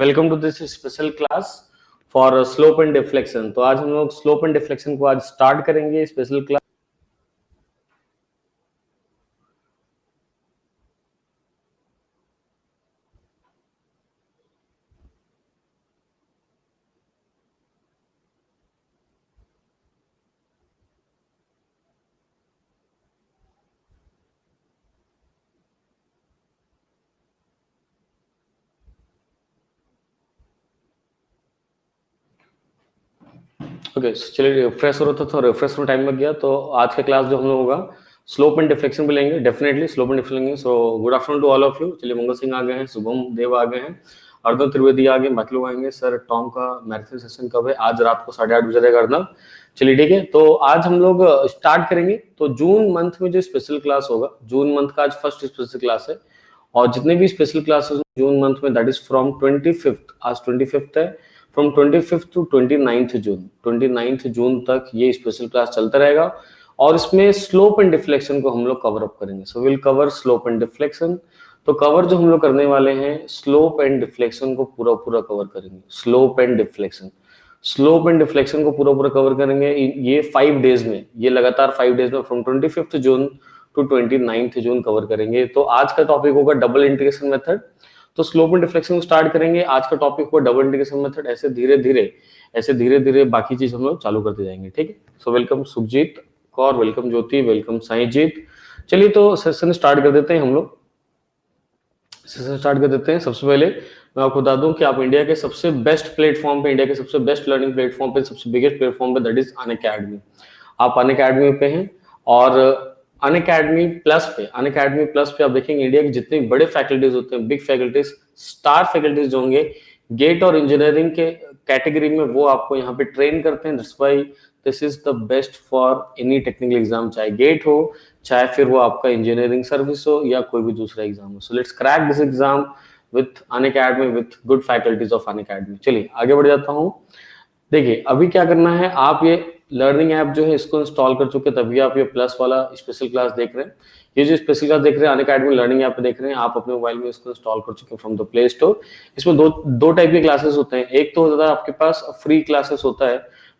Welcome to this special class for slope and deflection. तो आज हम लोग स्लोप एंड डिफ्लेक्शन को आज स्टार्ट करेंगे स्पेशल क्लास। ओके, चलिए रिफ्रेश हो रहा था तो रिफ्रेश में टाइम लग गया। तो आज का क्लास जो हम लोग होगा स्लोप एंड डिफ्लेक्शन पे लेंगे, definitely slope and deflection. So good afternoon to all of you. चलिए मंगल सिंह आ गए हैं, शुभम देव आ गए हैं, अर्णव त्रिवेदी आ गए, बाकी लोग आएंगे। सर टॉम का मैराथन सेशन कब है? आज रात को 8:30 बजे रहेगा अर्णव। चलिए ठीक है, तो आज हम लोग स्टार्ट करेंगे। तो जून मंथ में जो स्पेशल क्लास होगा, जून मंथ का आज फर्स्ट स्पेशल क्लास है, और जितने भी स्पेशल क्लासेस जून मंथ में, दैट इज फ्रॉम 25th, आज 25th है, from 25th to 29th June, 29th जून तक ये स्पेशल क्लास चलता रहेगा। और इसमें स्लोप एंड डिफ्लेक्शन को हम लोग कवर अप करेंगे। So will cover slope and deflection. तो कवर जो हम लोग करने वाले हैं, स्लोप एंड डिफ्लेक्शन को पूरा पूरा कवर करेंगे। Slope and deflection, slope and deflection को पूरा पूरा कवर करेंगे ये 5 डेज में, ये लगातार 5 डेज में from 25th June to 29th June cover करेंगे। तो आज का टॉपिक होगा डबल इंटीग्रेशन मेथड। तो स्लोप एंड डिफ्लेक्शन को स्टार्ट करेंगे। आज का टॉपिक होगा डबल इंटीग्रेशन मेथड। ऐसे धीरे धीरे बाकी चीज हम लोग चालू करते जाएंगे, ठीक है। So welcome Sukhjeet Kaur, welcome Jyoti, welcome Saijeet. चलिए तो सेशन स्टार्ट कर देते हैं हम लोग। सेशन स्टार्ट कर देते हैं। सबसे पहले मैं आपको बता दूं कि आप इंडिया के सबसे बेस्ट प्लेटफॉर्म पे, इंडिया के सबसे बेस्ट लर्निंग प्लेटफॉर्म पे, सबसे बिगेस्ट प्लेटफॉर्म पे, दैट इज अनअकैडमी। आप अनअकैडमी पे हैं, और अनअकैडमी प्लस पे आप देखेंगे इंडिया के जितने बड़े फैकल्टीज होते हैं, बिग फैकल्टीज, स्टार फैकल्टीज जो होंगे गेट और इंजीनियरिंग के कैटेगरी में, वो आपको यहाँ पे ट्रेन करते हैं। That's why this is the best for any technical exam, चाहे गेट हो, चाहे फिर वो आपका इंजीनियरिंग सर्विस हो, या कोई भी दूसरा एग्जाम हो। So let's crack this exam with Unacademy, with good faculties of Unacademy. चलिए आगे बढ़ जाता हूँ। देखिए अभी क्या करना है, आप ये लर्निंग ऐप जो है इसको इंस्टॉल कर चुके, तभी आप ये प्लस वाला स्पेशल क्लास देख रहे हैं। ये जो स्पेशल क्लास देख रहे हैं अनअकैडमी लर्निंग ऐप पे देख रहे हैं, आप अपने मोबाइल में इसको इंस्टॉल कर चुके हैं फ्रॉम द प्ले स्टोर। इसमें दो टाइप के क्लासेस होते हैं। एक तो होता है आपके पास फ्री क्लासेस होता है।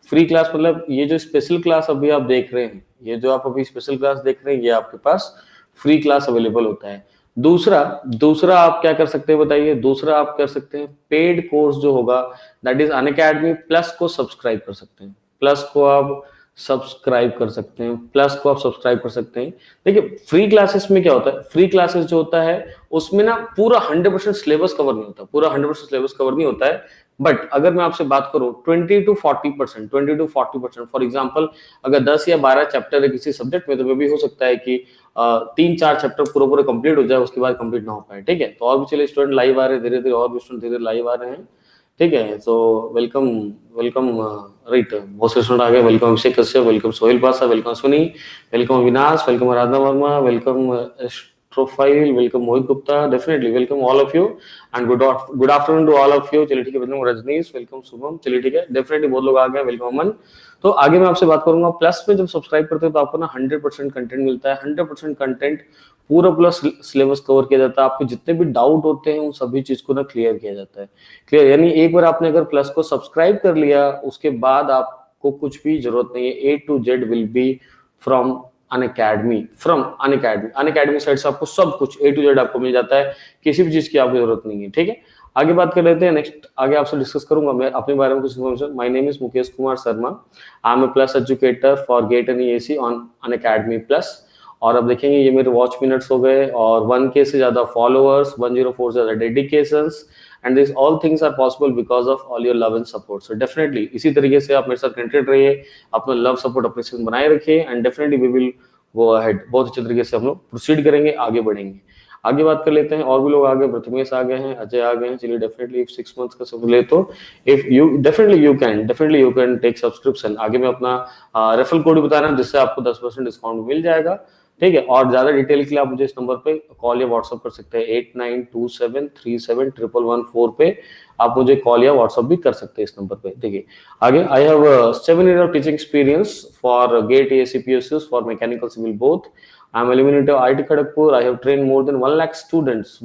फ्री क्लास मतलब ये जो स्पेशल क्लास अभी आप देख रहे हैं, ये जो आप अभी स्पेशल क्लास देख रहे हैं, ये आपके पास फ्री क्लास अवेलेबल होता है। दूसरा आप क्या कर सकते हैं बताइए? दूसरा आप कर सकते हैं पेड कोर्स जो होगा, दैट इज अनअकैडमी प्लस को सब्सक्राइब कर सकते हैं। प्लस को आप सब्सक्राइब कर सकते हैं, प्लस को आप सब्सक्राइब कर सकते हैं। देखिए फ्री क्लासेस में क्या होता है, फ्री क्लासेस जो होता है उसमें ना पूरा 100% सिलेबस कवर नहीं होता, पूरा 100% सिलेबस कवर नहीं होता है। बट अगर मैं आपसे बात करूं 20 to 40%, फॉर एग्जांपल अगर 10 या 12 चैप्टर है किसी सब्जेक्ट में, तो मे भी हो सकता है कि 3-4 चैप्टर पूरा पूरा कंप्लीट हो जाए, उसके बाद कंप्लीट ना हो पाए, ठीक है। तो और भी चलिए स्टूडेंट लाइव आ रहे हैं धीरे धीरे, और भी स्टूडेंट धीरे लाइव आ रहे हैं, ठीक है। सो वेलकम वेलकम राइट, बहुत से स्टूडेंट आ गए। Welcome Abhishek Kashyap, welcome Sohail Pasha, welcome Sunny, welcome Avinash, welcome Aradhana Verma, welcome profile, welcome Mohit Gupta, definitely welcome all of you and good afternoon to all of you. चलिए ठीक है, वेलकम रजनीश, वेलकम शुभम। चलिए ठीक है, डेफिनेटली बहुत लोग आ गए, वेलकम अमन। तो आगे मैं आपसे बात करूंगा, प्लस में जब सब्सक्राइब करते हो तो आपको ना 100% कंटेंट मिलता है। 100% कंटेंट पूरा पूरा सिलेबस कवर किया जाता है। आपको जितने भी डाउट होते हैं उन सभी चीज को ना क्लियर किया जाता है। क्लियर यानी एक बार आपने अगर प्लस को सब्सक्राइब कर लिया, उसके बाद आपको कुछ भी जरूरत नहीं है। A to Z will be from Unacademy, Unacademy side से आपको सब कुछ A to Z आपको मिल जाता है, किसी भी चीज की आपको जरूरत नहीं है, ठीक है। आगे बात कर लेते हैं। नेक्स्ट आगे आपसे डिस्कस करूंगा मैं अपने बारे में कुछ information. My name is Mukesh Kumar Sharma, I am a plus educator for GATE and EAC on Unacademy plus. और अब देखेंगे ये मेरे वॉच मिनट्स हो गए, और 1K से ज्यादा फॉलोअर्स, 104 से ज्यादा dedications, and this all things are possible because of all your love and support. So definitely इसी तरीके से आप मेरे साथ कनेक्टेड रहिए, अपना लव सपोर्ट अप्रिसिएशन बनाए रखिए, and definitely we will go ahead. बहुत अच्छे तरीके से हम लोग प्रोसीड करेंगे, आगे बढ़ेंगे। आगे बात कर लेते हैं, और भी लोग आ गए, प्रथमेश आ गए हैं, अजय आ गए हैं। चलिए डेफिनेटली 6 मंथ्स का सब ले, तो if you definitely you can take subscription. आगे मैं अपना रेफरल कोड बता रहा हूं जिससे आपको 10% डिस्काउंट मिल जाएगा, ठीक है। और ज्यादा डिटेल के लिए आप मुझे इस नंबर पे कॉल या व्हाट्सएप कर सकते हैं, 8927371114 पे आप मुझे कॉल या व्हाट्सएप भी कर सकते हैं इस नंबर पे। देखिए आगे, I have 7 years of teaching experience for GATE, EAC, PSUs for mechanical civil both. I am alumni of IIT Kharagpur. I have trained more than 1 lakh students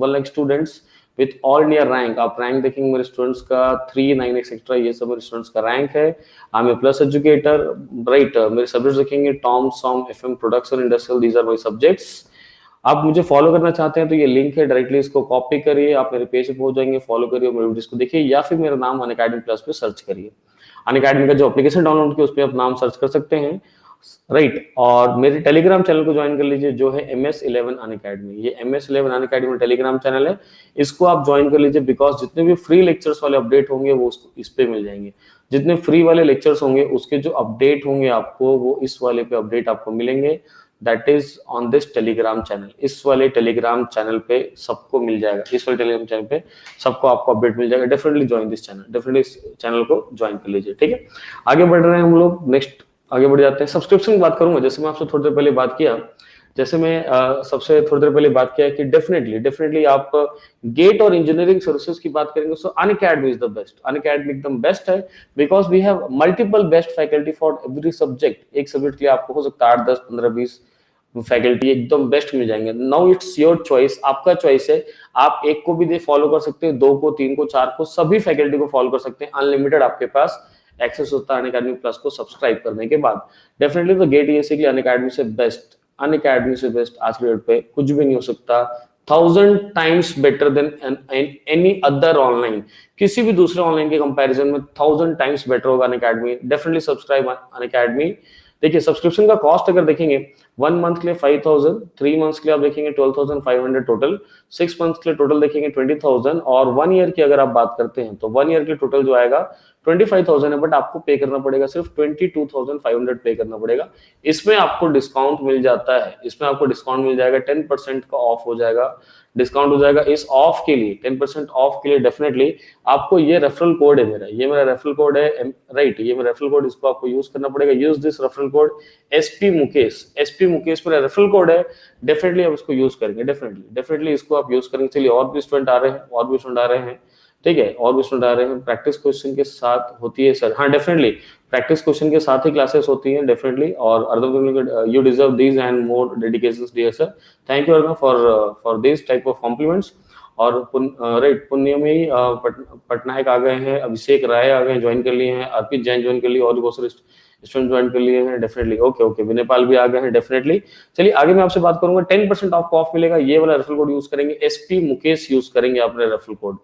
with all near rank. आप rank देखेंगे मेरे students का 3, 9 etcetera, ये सब मेरे students का rank है। I am a plus educator, right. मेरे सब्जेक्ट्स देखेंगे टॉम, सॉम, एफएम, प्रोडक्ट्स और industrial, these are my subjects. आप मुझे फॉलो करना चाहते हैं तो ये लिंक है, डायरेक्टली इसको कॉपी करिए, आप मेरे पेज पे पहुंच जाएंगे, फॉलो करिए, मेरे वीडियोस को देखिए, या फिर मेरा नाम अनअकैडमी प्लस पे सर्च करिए। अनअकैडमी का जो एप्लीकेशन डाउनलोड किया उस पर आप नाम सर्च कर सकते हैं, राइट। और मेरे टेलीग्राम चैनल को ज्वाइन कर लीजिए जो है MS11 अनअकैडमी। ये MS11 अनअकैडमी टेलीग्राम चैनल है, इसको आप ज्वाइन कर लीजिए, बिकॉज जितने भी फ्री लेक्चर्स वाले अपडेट होंगे वो इस पे मिल जाएंगे। जितने फ्री वाले लेक्चर्स होंगे उसके जो अपडेट होंगे आपको वो इस वाले पे अपडेट आपको मिलेंगे, that is on this Telegram channel. इस वाले टेलीग्राम चैनल पे सबको मिल जाएगा, इस वाले टेलीग्राम चैनल पे सबको आपको अपडेट मिल जाएगा। Definitely join this channel, definitely इस चैनल को ज्वाइन कर लीजिए, ठीक है। आगे बढ़ रहे हैं हम लोग, नेक्स्ट आगे बढ़ जाते हैं। सब्सक्रिप्शन की बात करूंगा, जैसे मैं आपसे थोड़ी देर पहले बात किया, जैसे मैं सबसे थोड़ी देर पहले बात किया कि डेफिनेटली आप गेट और इंजीनियरिंग सर्विसेज की बात करेंगे, so Unacademy is the best. Unacademy एकदम बेस्ट है, because we have multiple best faculty for every subject. एक सब्जेक्ट के लिए आपको हो सकता है 8, 10, 15, 20 फैकल्टी एकदम बेस्ट मिल जाएंगे। नाउ इट्स योर चॉइस, आपका चॉइस है। आप एक को भी फॉलो कर सकते हैं, 2 को, 3 को, 4 को, सभी फैकल्टी को फॉलो कर सकते हैं। अनलिमिटेड आपके पास एक्सेस होता है अनअकैडमी प्लस को सब्सक्राइब करने के बाद। डेफिनेटली तो गेट ईएससी के लिए अनअकैडमी से बेस्ट, अनअकैडमी से बेस्ट आज के डेट पे कुछ भी नहीं हो सकता। 1000 times better than any other online. किसी भी दूसरे ऑनलाइन के कंपैरिजन में 1000 टाइम्स बेटर होगा अनअकैडमी। Definitely subscribe Unacademy. देखिए सब्सक्रिप्शन का कॉस्ट अगर देखेंगे 1 मंथ के लिए 5000, 3 मंथ्स के लिए आप देखेंगे 12500 टोटल, 6 मंथ्स के लिए टोटल देखेंगे 20000, और 1 ईयर की अगर आप बात करते हैं तो 1 ईयर के टोटल जो आएगा 25000 है, बट आपको पे करना पड़ेगा सिर्फ 22500 पे करना पड़ेगा। इसमें आपको डिस्काउंट मिल जाता है, इसमें आपको डिस्काउंट मिल जाएगा, 10% का ऑफ हो जाएगा, डिस्काउंट हो जाएगा। इस ऑफ के लिए 10% ऑफ के लिए डेफिनेटली आपको ये रेफरल कोड है मेरा, ये मेरा रेफरल कोड है, राइट, ये मेरा रेफरल कोड, इसको आपको यूज करना पड़ेगा। Use this referral code SP Mukesh, SP Mukesh मेरा रेफरल कोड है। डेफिनेटली आप इसको यूज करेंगे, डेफिनेटली इसको आप यूज करेंगे। चलिए और भी स्टूडेंट आ रहे हैं, और भी स्टूडेंट आ रहे हैं, ठीक है, और भी स्टूडेंट आ रहे हैं। प्रैक्टिस क्वेश्चन के साथ होती है सर, हाँ डेफिनेटली प्रैक्टिस क्वेश्चन के साथ ही क्लासेस होती हैं डेफिनेटली। और Ardam you deserve these and more dedications dear sir, thank you Ardam for this type of compliments. और राइट पुण्यमी पटनायक आ गए हैं, अभिषेक राय आ गए, ज्वाइन कर लिए हैं, अर्पित जैन ज्वाइन कर लिए, और भी बहुत सारे स्टूडेंट ज्वाइन कर लिए हैं डेफिनेटली। ओके विनयपाल भी आ गए हैं डेफिनेटली। चलिए आगे मैं आपसे बात करूंगा, 10% आपको ऑफ मिलेगा, ये वाला रेफरल कोड यूज करेंगे, SP मुकेश यूज करेंगे अपने रेफरल कोड।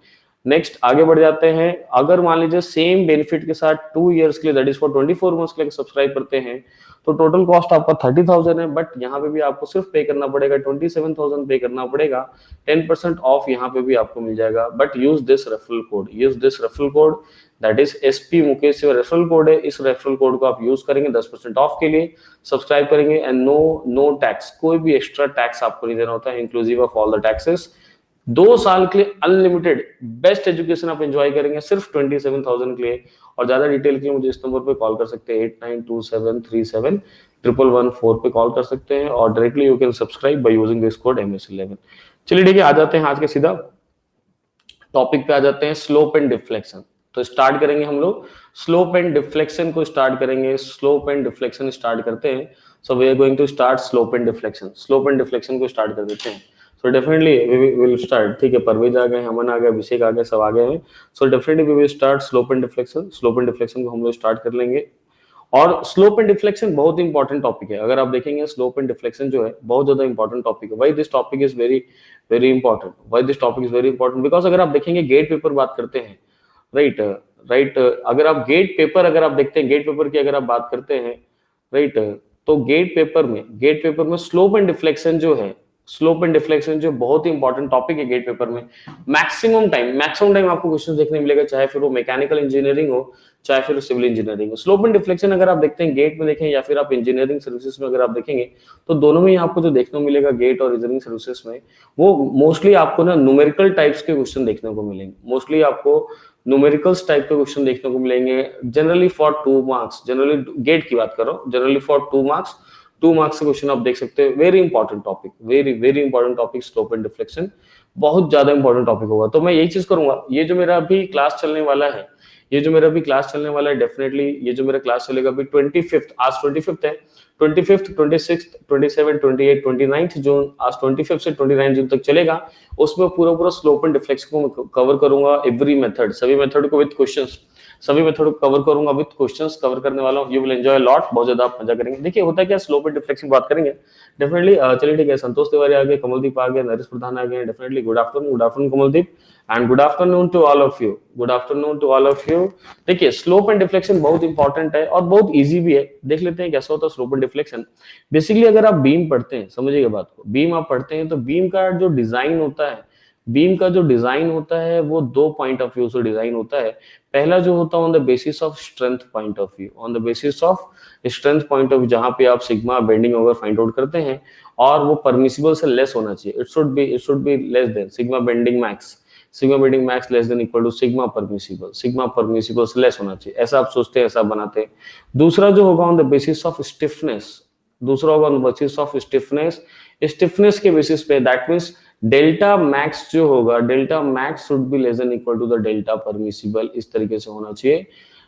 नेक्स्ट आगे बढ़ जाते हैं। अगर मान लीजिए सेम बेनिफिट के साथ 2 इयर्स के लिए, दैट इज फॉर 24 मंथ्स के लिए सब्सक्राइब करते हैं तो टोटल कॉस्ट आपका 30,000 है, बट यहाँ पे भी आपको सिर्फ पे करना पड़ेगा 27,000 पे करना पड़ेगा। 10% ऑफ यहाँ पे भी आपको मिल जाएगा, but use this referral code, use this referral code, that is SP Mukesh referral code है। इस रेफरल कोड को आप यूज करेंगे 10% ऑफ के लिए, सब्सक्राइब करेंगे, एंड नो टैक्स, कोई भी एक्स्ट्रा टैक्स आपको नहीं देना होता है, inclusive of all the taxes. 2 साल के लिए अनलिमिटेड बेस्ट एजुकेशन आप एंजॉय करेंगे सिर्फ 27,000 के लिए। और ज्यादा डिटेल के लिए मुझे इस नंबर पे कॉल कर सकते हैं, 8927371114 पे कॉल कर सकते हैं, और directly you can subscribe by using this code MS11। चलिए ठीक है, आ जाते हैं आज के सीधा टॉपिक पे, आ जाते हैं स्लोप एंड डिफ्लेक्शन। तो स्टार्ट करेंगे हम लोग स्लोप एंड डिफ्लेक्शन को, स्टार्ट करेंगे स्लोप एंड डिफ्लेक्शन स्टार्ट करते हैं। So we are going to start slope and deflection, slope and deflection को स्टार्ट कर देते हैं। So definitely we will start, ठीक है, परवेज आ गए, अमन आ गए, अभिषेक आ गए, सब आ गए हैं। So definitely we will start slope and deflection. Slope and deflection को हम लोग स्टार्ट कर लेंगे। और स्लोप एंड डिफ्लेक्शन बहुत ही इंपॉर्टेंट टॉपिक है, अगर आप देखेंगे स्लोप एंड डिफ्लेक्शन जो है बहुत ज्यादा इंपॉर्टेंट टॉपिक है। Why this topic is very very important, why this topic is very important, because अगर आप देखेंगे गेट पेपर बात करते हैं, राइट, अगर आप गेट पेपर अगर आप देखते हैं, गेट पेपर की अगर आप बात करते हैं, राइट, तो गेट पेपर में स्लोप एंड डिफ्लेक्शन जो है, स्लोप एंड डिफ्लेक्शन जो बहुत ही इंपॉर्टेंट टॉपिक है गेट पेपर में। मैक्सिमम टाइम आपको क्वेश्चन देखने मिलेगा, चाहे फिर वो मैकेनिकल इंजीनियरिंग हो, चाहे फिर सिविल इंजीनियरिंग हो। स्लोप एंड डिफ्लेक्शन अगर आप देखते हैं गेट में देखें, या फिर आप इंजीनियरिंग सर्विसेज में अगर आप देखेंगे, तो दोनों में आपको जो देखने को मिलेगा गेट और इंजीनियरिंग सर्विसेज में, वो मोस्टली आपको ना न्यूमेरिकल टाइप्स के क्वेश्चन देखने को मिलेंगे, मोस्टली आपको न्यूमेरिकल्स टाइप के क्वेश्चन देखने को मिलेंगे, generally for 2 marks, generally GATE की बात कर रहा हूँ, जनरली फॉर 2 मार्क्स, 2 मार्क्स के क्वेश्चन आप देख सकते हैं। Very important topic, very very important topic, slope and deflection बहुत ज्यादा इंपॉर्टेंट टॉपिक होगा। तो मैं यही चीज करूंगा, ये जो मेरा अभी क्लास चलने वाला है, ये जो मेरा भी क्लास चलने वाला है डेफिनेटली, ये जो मेरा क्लास चलेगा अभी 25th, आज 25th है, 25th, 26th, 27, 28, 29 जून, आज 25 से 29 जून तक चलेगा। उसमें पूरा पूरा स्लोप एंड डिफ्लेक्शन को कवर करूंगा, एवरी मेथड, सभी मेथड को विद क्वेश्चंस, सभी मेथड को कवर करूंगा विद क्वेश्चंस कवर करने वाला हूं। यू विल एंजॉय लॉट, बहुत ज्यादा आप मजा करेंगे। देखिए होता है क्या, स्लोप एंड डिफ्लेक्शन बात करेंगे डेफिनेटली। चलिए ठीक है, संतोष तिवारी आ गए, कमलदीप आ गए, नरेश प्रधान आ गए, definitely good afternoon Kamaldeep, and good afternoon to all of you, good afternoon to all of you. देखिए स्लोप एंड डिफ्लेक्शन बहुत इंपॉर्टेंट है और बहुत इजी भी है। देख लेते हैं कैसा होता है स्लोप एंड डिफ्लेक्शन। बेसिकली अगर आप बीम पढ़ते हैं, समझिएगा बात को, बीम आप पढ़ते हैं तो बीम का जो डिजाइन होता है, बीम का जो डिजाइन होता है वो दो पॉइंट ऑफ व्यू से डिजाइन होता है। पहला जो होता है on the basis of strength point of view, on the basis of strength point of view, जहां पे आप sigma bending over find out करते हैं और वो परमिसिबल से लेस होना चाहिए। It should be less than sigma bending max, sigma bending max less than equal to sigma permissible से लेस होना चाहिए, ऐसा आप सोचते हैं, ऐसा बनाते हैं। दूसरा जो होगा on the basis of stiffness, दूसरा होगा on the basis of stiffness, stiffness के बेसिस पे, दैट मींस डेल्टा मैक्स जो होगा, delta max should be less than equal to the delta permissible, इस तरीके से होना चाहिए।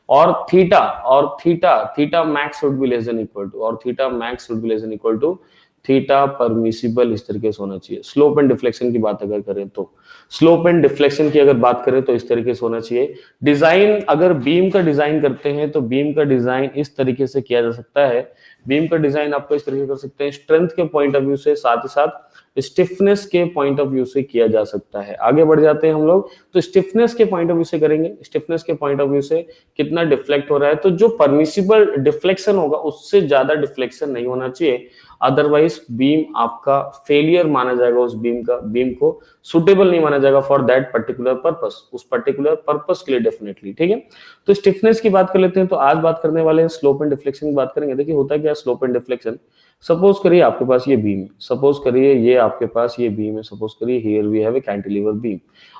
और theta max should be less than equal to, और theta max should be less than equal to theta permissible, इस तरीके से होना चाहिए। स्लोप एंड डिफ्लेक्शन की बात अगर करें तो, स्लोप एंड डिफ्लेक्शन की अगर बात करें तो इस तरीके से होना चाहिए। डिजाइन अगर बीम का डिजाइन करते हैं तो बीम का डिजाइन इस तरीके से किया जा सकता है, बीम का डिजाइन आपको इस तरीके कर सकते हैं, स्ट्रेंथ के पॉइंट ऑफ व्यू से, साथ ही साथ स्टिफनेस के पॉइंट ऑफ व्यू से किया जा सकता है। आगे बढ़ जाते हैं हम लोग, तो स्टिफनेस के पॉइंट ऑफ व्यू से करेंगे। स्टिफनेस के पॉइंट ऑफ व्यू से कितना डिफ्लेक्ट हो रहा है, तो जो परमिसिबल डिफ्लेक्शन होगा उससे ज्यादा डिफ्लेक्शन नहीं होना चाहिए, अदरवाइज बीम आपका फेलियर माना जाएगा, उस बीम को सुटेबल नहीं माना जाएगा फॉर दैट पर्टिकुलर पर्पस, उस पर्टिकुलर पर्पस के लिए डेफिनेटली। ठीक है, तो स्टिफनेस की बात कर लेते हैं। तो आज बात करने वाले हैं स्लोप एंड डिफ्लेक्शन की बात करेंगे। देखिए होता क्या है स्लोप एंड डिफ्लेक्शन, सपोज करिए आपके पास ये बीम है, सपोज करिए ये आपके पास ये बीम है, सपोज करिए here we have a cantilever beam,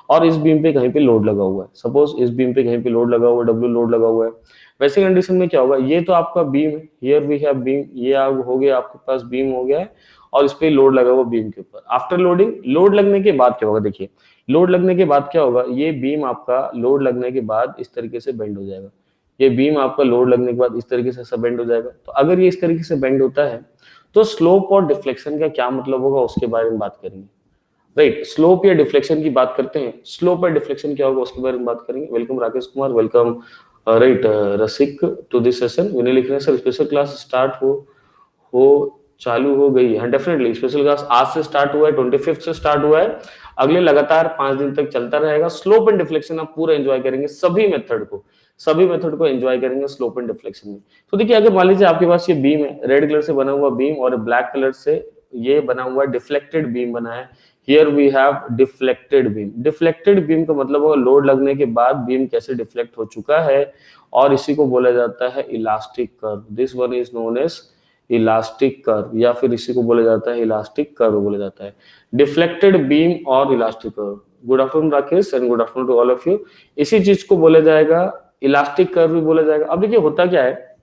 और इस बीम पे कहीं पे लोड लगा हुआ है, सपोज इस बीम पे कहीं पे लोड लगा हुआ है, डब्ल्यू लोड लगा हुआ है। वैसे कंडीशन में क्या होगा, ये तो आपका बीम है, हियर वी हैव बीम, ये हो गया आपके पास बीम हो गया है, और इस पे लोड लगा हुआ बीम के ऊपर। आफ्टर लोडिंग, लोड लगने के बाद क्या होगा, देखिए लोड लगने के बाद क्या होगा, ये बीम आपका लोड लगने के बाद इस तरीके से बेंड हो जाएगा, ये बीम आपका लोड लगने के बाद इस तरीके से सब बेंड हो जाएगा। तो अगर ये इस तरीके से बेंड होता है तो स्लोप और डिफ्लेक्शन का क्या मतलब होगा उसके बारे में बात करेंगे। राइट, स्लोप या डिफ्लेक्शन की बात करते हैं, स्लोप और डिफ्लेक्शन क्या होगा उसके बारे में बात करेंगे। Welcome Rakesh Kumar, welcome right Rasik to this session. Vinay लिख रहे हैं सर स्पेशल क्लास स्टार्ट हो चालू हो गई है। डेफिनेटली स्पेशल क्लास आज से स्टार्ट हुआ है, 25 से स्टार्ट हुआ है, अगले लगातार 5 दिन तक चलता रहेगा। स्लोप एंड डिफ्लेक्शन आप पूरा एंजॉय करेंगे, सभी मेथड को एंजॉय करेंगे स्लोप एंड डिफ्लेक्शन में। तो देखिए अगर मान लीजिए आपके पास ये बीम है, रेड कलर से बना हुआ बीम और ब्लैक कलर से ये बना हुआ डिफ्लेक्टेड बीम बना है, here we have deflected beam. Deflected beam का मतलब होगा लोड लगने के बाद बीम कैसे डिफ्लेक्ट हो चुका है, और इसी को बोला जाता है elastic curve. This one is known as elastic curve, या फिर इसी को बोला जाता है इलास्टिक कर्व बोला जाता है, डिफ्लेक्टेड बीम और elastic curve. Good afternoon Rakesh and good afternoon to all of you. इसी चीज को बोला जाएगा इलास्टिक कर्व भी बोला जाएगा। अब देखिए होता क्या है,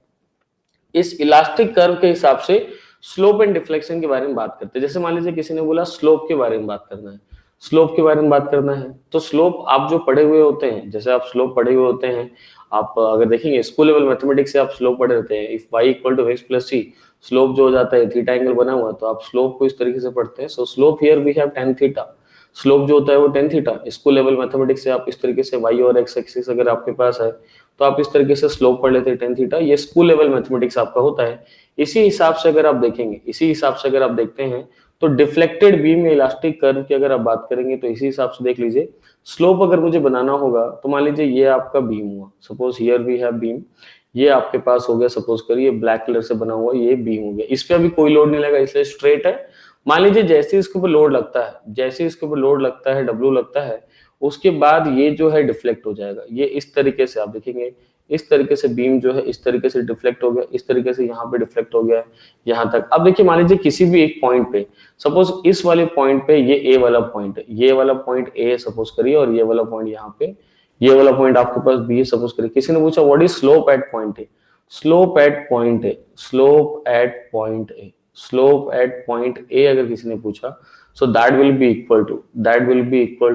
इस इलास्टिक कर्व के हिसाब से स्लोप एंड डिफ्लेक्शन के बारे में बात करते हैं। जैसे मान लीजिए किसी ने बोला स्लोप के बारे में बात करना है, स्लोप के बारे में बात करना है, तो स्लोप आप जो पढ़े हुए होते हैं, जैसे आप स्लोप पढ़े हुए होते हैं, आप अगर देखेंगे स्कूल लेवल मैथमेटिक्स से आप स्लोप पढ़े रहते हैं, if y equal to x plus c, slope जो हो जाता है थीटा एंगल बना हुआ, तो आप स्लोप को इस तरीके से पढ़ते हैं। So slope here we have tan theta, slope जो होता है वो tan theta. School level mathematics से आप इस तरीके से y और x एक्सिस अगर आपके पास है तो आप इस तरीके से स्लोप पढ़ लेते हैं tan थीटा, ये स्कूल लेवल मैथमेटिक्स आपका होता है। इसी हिसाब से अगर आप देखेंगे, इसी हिसाब से अगर आप देखते हैं तो डिफ्लेक्टेड बीम या इलास्टिक कर्व की अगर आप बात करेंगे तो इसी हिसाब से देख लीजिए। स्लोप अगर मुझे बनाना होगा तो मान लीजिए ये आपका बीम हुआ, suppose here we have beam, ये आपके पास हो गया, सपोज करिए ब्लैक कलर से बना हुआ ये बीम हो गया, इस पे अभी कोई लोड नहीं लगा इसलिए स्ट्रेट है। मान लीजिए जैसे इसके ऊपर लोड लगता है, जैसे इसके ऊपर लोड लगता है, डब्ल्यू लगता है, उसके बाद ये जो है डिफ्लेक्ट हो जाएगा। ये इस तरीके से आप देखेंगे, इस तरीके से बीम जो है इस तरीके से डिफ्लेक्ट हो गया, इस तरीके से यहाँ पे डिफ्लेक्ट हो गया यहाँ तक। अब देखिए मान लीजिए किसी भी एक पॉइंट पे, सपोज इस वाले पॉइंट पे ये ए वाला पॉइंट है, ये वाला पॉइंट ए सपोज करिए, और ये वाला पॉइंट यहाँ पे, ये वाला पॉइंट आपके पास बी है सपोज करिए। किसी ने पूछा what is slope at point A, slope at point A, slope at point A, slope at point A अगर किसी ने पूछा, so that will be equal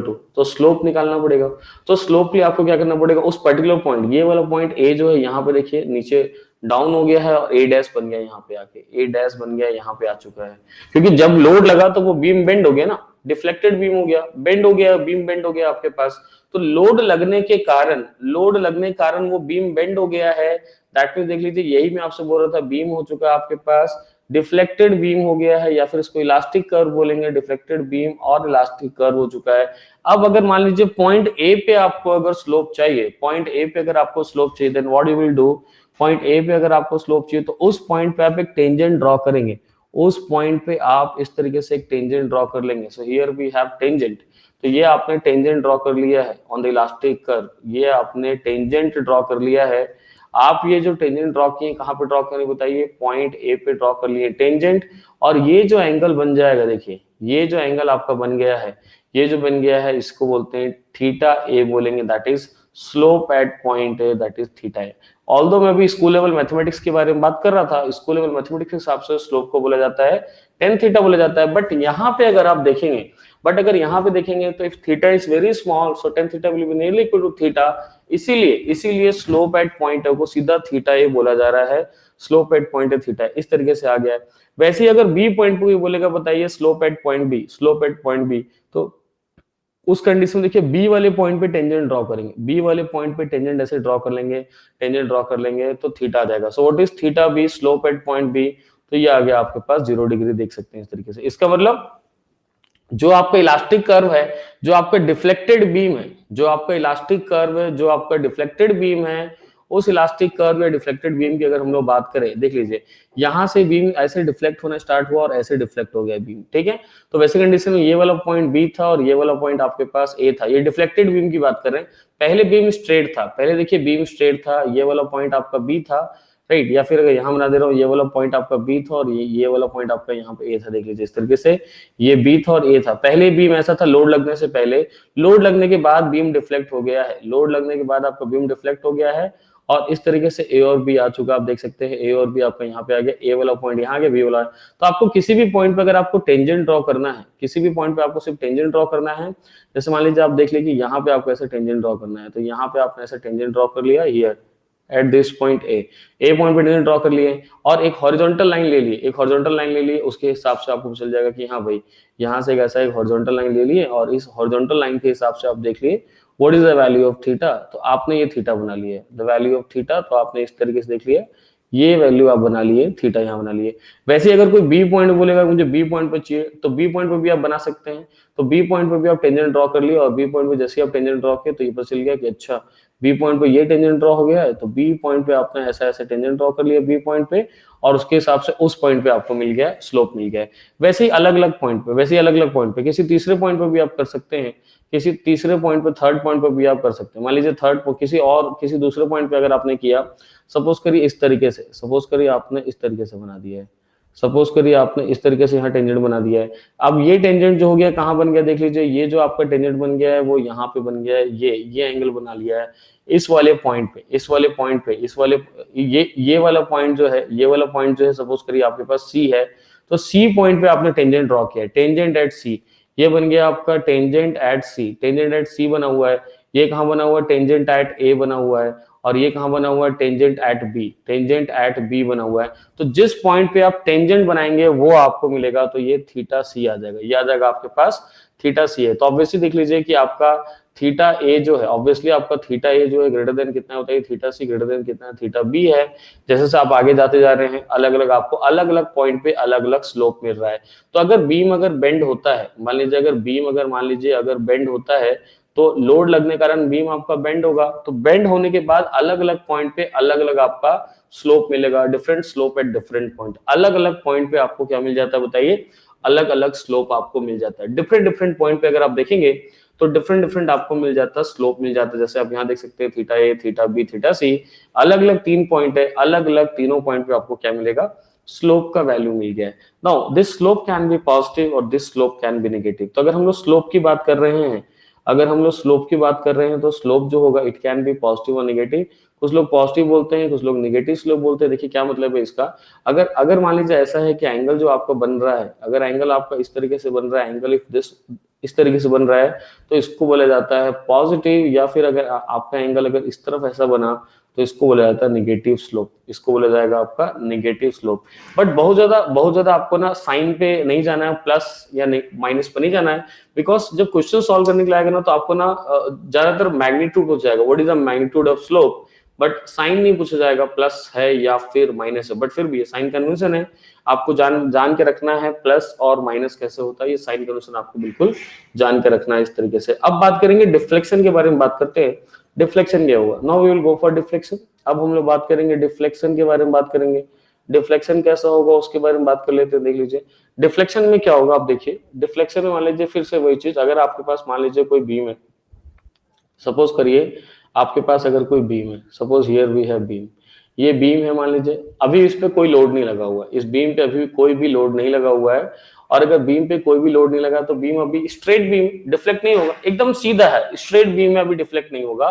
to, तो स्लोप निकालना पड़ेगा। तो स्लोप के लिए आपको क्या करना पड़ेगा, उस पर्टिकुलर पॉइंट, ये वाला पॉइंट ए जो है यहाँ पे देखिए नीचे डाउन हो गया है और ए डैश बन गया यहाँ पे आके, ए डैश बन गया यहाँ पे आ चुका है, क्योंकि जब लोड लगा तो वो बीम बेंड हो गया ना, डिफ्लेक्टेड बीम हो गया, बेंड हो गया, बीम बेंड हो गया आपके पास। तो लोड लगने के कारण वो बीम बेंड हो गया है। दैट मीन देख लीजिए, यही मैं आपसे बोल रहा था, बीम हो चुका है आपके पास, डिफ्लेक्टेड बीम हो गया है, या फिर इसको इलास्टिक कर्व बोलेंगे, डिफ्लेक्टेड बीम और इलास्टिक कर्व हो चुका है। अब अगर मान लीजिए पॉइंट ए पे आपको अगर स्लोप चाहिए, पॉइंट ए पे अगर आपको स्लोप चाहिए, then what you will do, point A पे अगर आपको स्लोप चाहिए तो उस पॉइंट पे आप एक टेंजेंट ड्रॉ करेंगे, उस पॉइंट पे आप इस तरीके से एक टेंजेंट ड्रॉ कर लेंगे। So here we have tangent, तो ये आपने टेंजेंट ड्रॉ कर लिया है ऑन द इलास्टिक कर्व, ये आपने टेंजेंट ड्रॉ कर लिया है। आप ये जो टेंजेंट ड्रॉ किए कहां पे ड्रॉ करें बताइए, पॉइंट ए पे ड्रॉ कर लिए टेंजेंट, और ये जो एंगल बन जाएगा, देखिए ये जो एंगल आपका बन गया है, ये जो बन गया है, इसको बोलते हैं थीटा ए बोलेंगे, that is slope at point A, that is theta A. Although मैं भी स्कूल लेवल मैथमेटिक्स के बारे में बात कर रहा था, स्कूल लेवल मैथमेटिक्स के हिसाब से स्लोप को बोला जाता है टेन थीटा बोला जाता है, बट यहाँ पे अगर आप देखेंगे, तो if theta is very small, so tan theta will be nearly equal to theta, इसीलिए स्लोप एट पॉइंट ए को सीधा थीटा ए बोला जा रहा है, slope at point A theta, इस तरीके से आ गया है। वैसे ही अगर बी पॉइंट पे बोलेगा बताइए स्लोप एट पॉइंट बी, तो उस कंडीशन में देखिए बी वाले पॉइंट पे टेंजेंट ड्रॉ करेंगे, बी वाले पॉइंट पे टेंजेंट ऐसे ड्रॉ कर लेंगे, टेंजेंट ड्रॉ कर लेंगे तो थीटा आ जाएगा। So what is theta B, slope at point B, तो ये आ गया आपके पास 0 डिग्री, देख सकते हैं इस तरीके से। इसका मतलब जो आपका इलास्टिक कर्व है, जो आपका डिफ्लेक्टेड बीम है, जो आपका इलास्टिक कर्व है, जो आपका डिफ्लेक्टेड बीम है, उस इलास्टिक कर्व या डिफ्लेक्टेड बीम की अगर हम लोग बात करें, देख लीजिए यहां से बीम ऐसे डिफ्लेक्ट होना स्टार्ट हुआ और ऐसे डिफ्लेक्ट हो गया बीम, ठीक है। तो वैसे कंडीशन में ये वाला पॉइंट बी था और ये वाला पॉइंट आपके पास ए था, ये डिफ्लेक्टेड बीम की बात कर रहे हैं। पहले बीम स्ट्रेट था, पहले देखिए बीम स्ट्रेट था, ये वाला पॉइंट आपका बी था, राइट, या फिर अगर यहाँ बना दे रहा हूँ, ये वाला पॉइंट आपका बी था और ये वाला पॉइंट आपका यहाँ पे ए था, देख लीजिए इस तरीके से, ये बी था और ए था। पहले बीम ऐसा था लोड लगने से पहले, लोड लगने के बाद बीम डिफ्लेक्ट हो गया है, लोड लगने के बाद आपका बीम डिफ्लेक्ट हो गया है और इस तरीके से ए और बी आ चुका, आप देख सकते हैं ए और बी आपका यहाँ पे आ गया, ए वाला पॉइंट यहाँ आ गया, बी वाला। तो आपको किसी भी पॉइंट पे अगर आपको टेंजेंट ड्रॉ करना है, किसी भी पॉइंट पे आपको सिर्फ टेंजेंट ड्रॉ करना है, जैसे मान लीजिए आप देख लीजिए यहाँ पे आपको ऐसे टेंजेंट ड्रॉ करना है, तो यहाँ पे आपने ऐसे टेंजेंट ड्रॉ कर लिया here at this point A point पे टेंजेंट ड्रॉ कर लिए और एक हॉरिजॉन्टल लाइन ले लिए, उसके हिसाब से आपको चल जाएगा कि हाँ भाई यहाँ से ऐसा एक हॉरिजॉन्टल लाइन ले लिए और इस हॉरिजॉन्टल लाइन के हिसाब से आप देख लिए what is the value of theta, तो आपने ये थीटा बना लिया, द वैल्यू ऑफ थीटा, तो आपने इस तरीके से देख लिया, ये वैल्यू आप बना लिए, थीटा यहाँ बना लिए। वैसे अगर कोई बी पॉइंट बोलेगा मुझे बी पॉइंट पे चाहिए, तो बी पॉइंट पे भी आप बना सकते हैं, तो बी पॉइंट पे भी आप टेंजेंट ड्रॉ कर लिए और बी पॉइंट पे जैसे आप टेंजेंट ड्रॉ किए तो ये पता चल गया कि अच्छा बी पॉइंट पे ये टेंजेंट ड्रॉ हो गया है, तो बी पॉइंट पे आपने ऐसा ऐसे टेंजेंट ड्रॉ कर लिया बी पॉइंट पे और उसके हिसाब से उस पॉइंट पे आपको मिल गया स्लोप मिल गया। वैसे ही अलग अलग पॉइंट पे किसी तीसरे पॉइंट पे भी आप कर सकते हैं, किसी तीसरे पॉइंट पे, थर्ड पॉइंट पे भी आप कर सकते हैं। मान लीजिए किसी दूसरे पॉइंट पे अगर आपने किया, सपोज करिए इस तरीके से, सपोज करिए आपने इस तरीके से बना दिया है, सपोज करिए आपने इस तरीके से यहाँ टेंजेंट बना दिया है। अब ये टेंजेंट जो हो गया कहाँ बन गया, देख लीजिए ये जो आपका टेंजेंट बन गया है वो यहाँ पे बन गया है, ये एंगल बना लिया है इस वाले पॉइंट पे, ये वाला पॉइंट जो है, सपोज करिए आपके पास सी है, तो सी पॉइंट पे आपने टेंजेंट ड्रॉ किया है, टेंजेंट एट सी, ये बन गया आपका टेंजेंट एट सी बना हुआ है। ये कहाँ बना हुआ है, टेंजेंट एट ए बना हुआ है, और ये कहाँ बना हुआ है, टेंजेंट एट बी बना हुआ है। तो जिस पॉइंट पे आप टेंजेंट बनाएंगे वो आपको मिलेगा, तो ये थीटा सी आ जाएगा, ये आ जाएगा आपके पास थीटा सी है। तो ऑब्वियसली देख लीजिए कि आपका थीटा ए जो है, ऑब्वियसली आपका थीटा ए जो है ग्रेटर देन कितना होता है, थीटा सी ग्रेटर देन कितना है, थीटा बी है। जैसे से आप आगे जाते जा रहे हैं अलग अलग आपको अलग अलग पॉइंट पे अलग अलग स्लोप मिल रहा है। तो अगर बीम अगर बेंड होता है, मान लीजिए अगर बेंड होता है तो लोड लगने के कारण बीम आपका बेंड होगा, तो बेंड होने के बाद अलग अलग पॉइंट पे अलग अलग आपका स्लोप मिलेगा, different slope at different point, अलग अलग पॉइंट पे आपको क्या मिल जाता है बताइए, अलग अलग स्लोप आपको मिल जाता है। डिफरेंट पॉइंट पे अगर आप देखेंगे तो डिफरेंट आपको मिल जाता है, स्लोप मिल जाता है। जैसे आप यहाँ देख सकते हैं थीटा ए, थीटा बी, थीटा सी, अलग अलग 3 पॉइंट है, अलग अलग तीनों पॉइंट पे आपको क्या मिलेगा, स्लोप का वैल्यू मिल गया है। Now this slope can be positive और this slope can be negative. तो अगर हम लोग स्लोप की बात कर रहे हैं, तो स्लोप जो होगा इट कैन बी पॉजिटिव और नेगेटिव। कुछ लोग पॉजिटिव बोलते हैं, कुछ लोग नेगेटिव स्लोप बोलते हैं। देखिए क्या मतलब है इसका, अगर अगर मान लीजिए ऐसा है कि एंगल जो आपका बन रहा है, अगर एंगल आपका इस तरीके से बन रहा है, एंगल इफ दिस इस तरीके से बन रहा है, तो इसको बोला जाता है पॉजिटिव। या फिर अगर आपका एंगल अगर इस तरफ ऐसा बना, तो इसको बोला जाता है निगेटिव स्लोप, इसको बोला जाएगा आपका निगेटिव स्लोप। बट बहुत ज्यादा आपको ना साइन पे नहीं जाना है, प्लस या माइनस पे नहीं जाना है, बिकॉज जब क्वेश्चन सॉल्व करने के लिए आएगा ना, तो आपको ना ज्यादातर मैग्नीट्यूड हो जाएगा, what is the magnitude of slope, but sign नहीं पूछा जाएगा प्लस है या फिर माइनस है। बट फिर भी ये साइन कन्वेंशन है, आपको जान के रखना है प्लस और माइनस कैसे होता है, ये साइन कन्वेंशन आपको बिल्कुल जान के रखना है इस तरीके से। अब बात करेंगे डिफ्लेक्शन के बारे में, बात करते हैं डिफ्लेक्शन क्या हुआ। Now we will go for deflection. अब हम लोग बात करेंगे डिफ्लेक्शन के बारे में, बात करेंगे डिफ्लेक्शन कैसा होगा उसके बारे में बात कर लेते हैं। देख लीजिए डिफ्लेक्शन में क्या होगा। आप देखिए डिफ्लेक्शन में मान लीजिए फिर से वही चीज, अगर आपके पास मान लीजिए कोई बीम है, सपोज करिए आपके पास अगर कोई बीम है, suppose here we have beam, ये बीम है मान लीजिए, अभी इस पे कोई लोड नहीं लगा हुआ है, इस बीम पे अभी कोई भी लोड नहीं लगा हुआ है। और अगर बीम पे कोई भी लोड नहीं लगा तो बीम अभी स्ट्रेट बीम डिफ्लेक्ट नहीं होगा, एकदम सीधा है, स्ट्रेट बीम में अभी डिफ्लेक्ट नहीं होगा।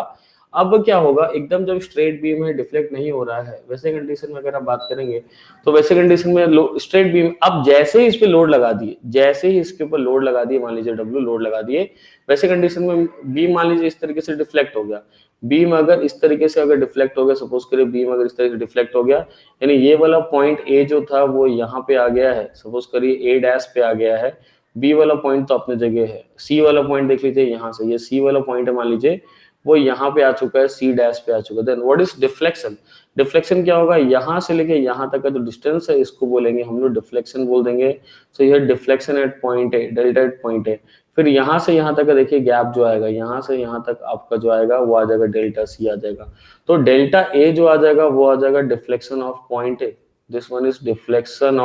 अब क्या होगा, एकदम जब स्ट्रेट बीम है डिफ्लेक्ट नहीं हो रहा है, वैसे कंडीशन में अगर आप बात करेंगे, तो वैसे कंडीशन में स्ट्रेट बीम, अब जैसे ही इस पे लोड लगा दिए, जैसे ही इसके ऊपर लोड लगा दिए, मान लीजिए डब्ल्यू लोड लगा दिए, वैसे कंडीशन में बीम मान लीजिए इस तरीके से डिफ्लेक्ट हो गया। बीम अगर इस तरीके से अगर डिफ्लेक्ट हो गया, सपोज करिए बीम अगर इस तरीके से डिफ्लेक्ट हो गया, यानी ये वाला पॉइंट ए जो था वो यहाँ पे आ गया है, सपोज करिए ए डैश पे आ गया है, बी वाला पॉइंट तो अपने जगह है, सी वाला पॉइंट देख लीजिए यहाँ से, ये सी वाला पॉइंट है मान लीजिए, वो यहाँ पे आ चुका है, सी डैश पे आ चुका है। Then what is deflection, deflection क्या होगा, यहाँ से लेके यहाँ तक का जो डिस्टेंस है इसको बोलेंगे हम लोग डिफ्लेक्शन बोल देंगे। सो ये डिफ्लेक्शन एट पॉइंट है, डेल्टा एट पॉइंट है। फिर यहाँ से यहाँ तक का देखिए गैप जो आएगा, यहाँ से यहाँ तक आपका जो आएगा वो आ जाएगा डेल्टा सी आ जाएगा। तो डेल्टा ए जो आ जाएगा वो आ जाएगा deflection of point A, this one is deflection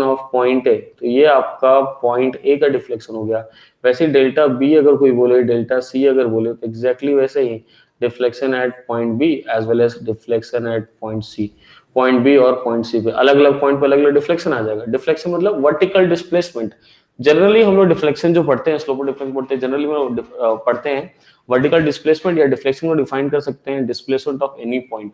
of point A. तो ये आपका पॉइंट ए का डिफ्लेक्शन हो गया। वैसे डेल्टा बी अगर कोई बोले, डेल्टा सी अगर बोले, तो एग्जैक्टली वैसे ही deflection at point B as well as deflection at point C. Point B और पॉइंट सी पे अलग अलग पॉइंट पे अलग अलग डिफ्लेक्शन आ जाएगा। डिफ्लेक्शन मतलब वर्टिकल डिस्प्लेसमेंट। जनरली हम लोग डिफ्लेक्शन जो पढ़ते हैं, स्लोप डिफ्लेक्शन पढ़ते हैं, जनरली हम पढ़ते हैं वर्टिकल डिस्प्लेसमेंट या डिफ्लेक्शन को डिफाइन कर सकते हैं displacement of any point,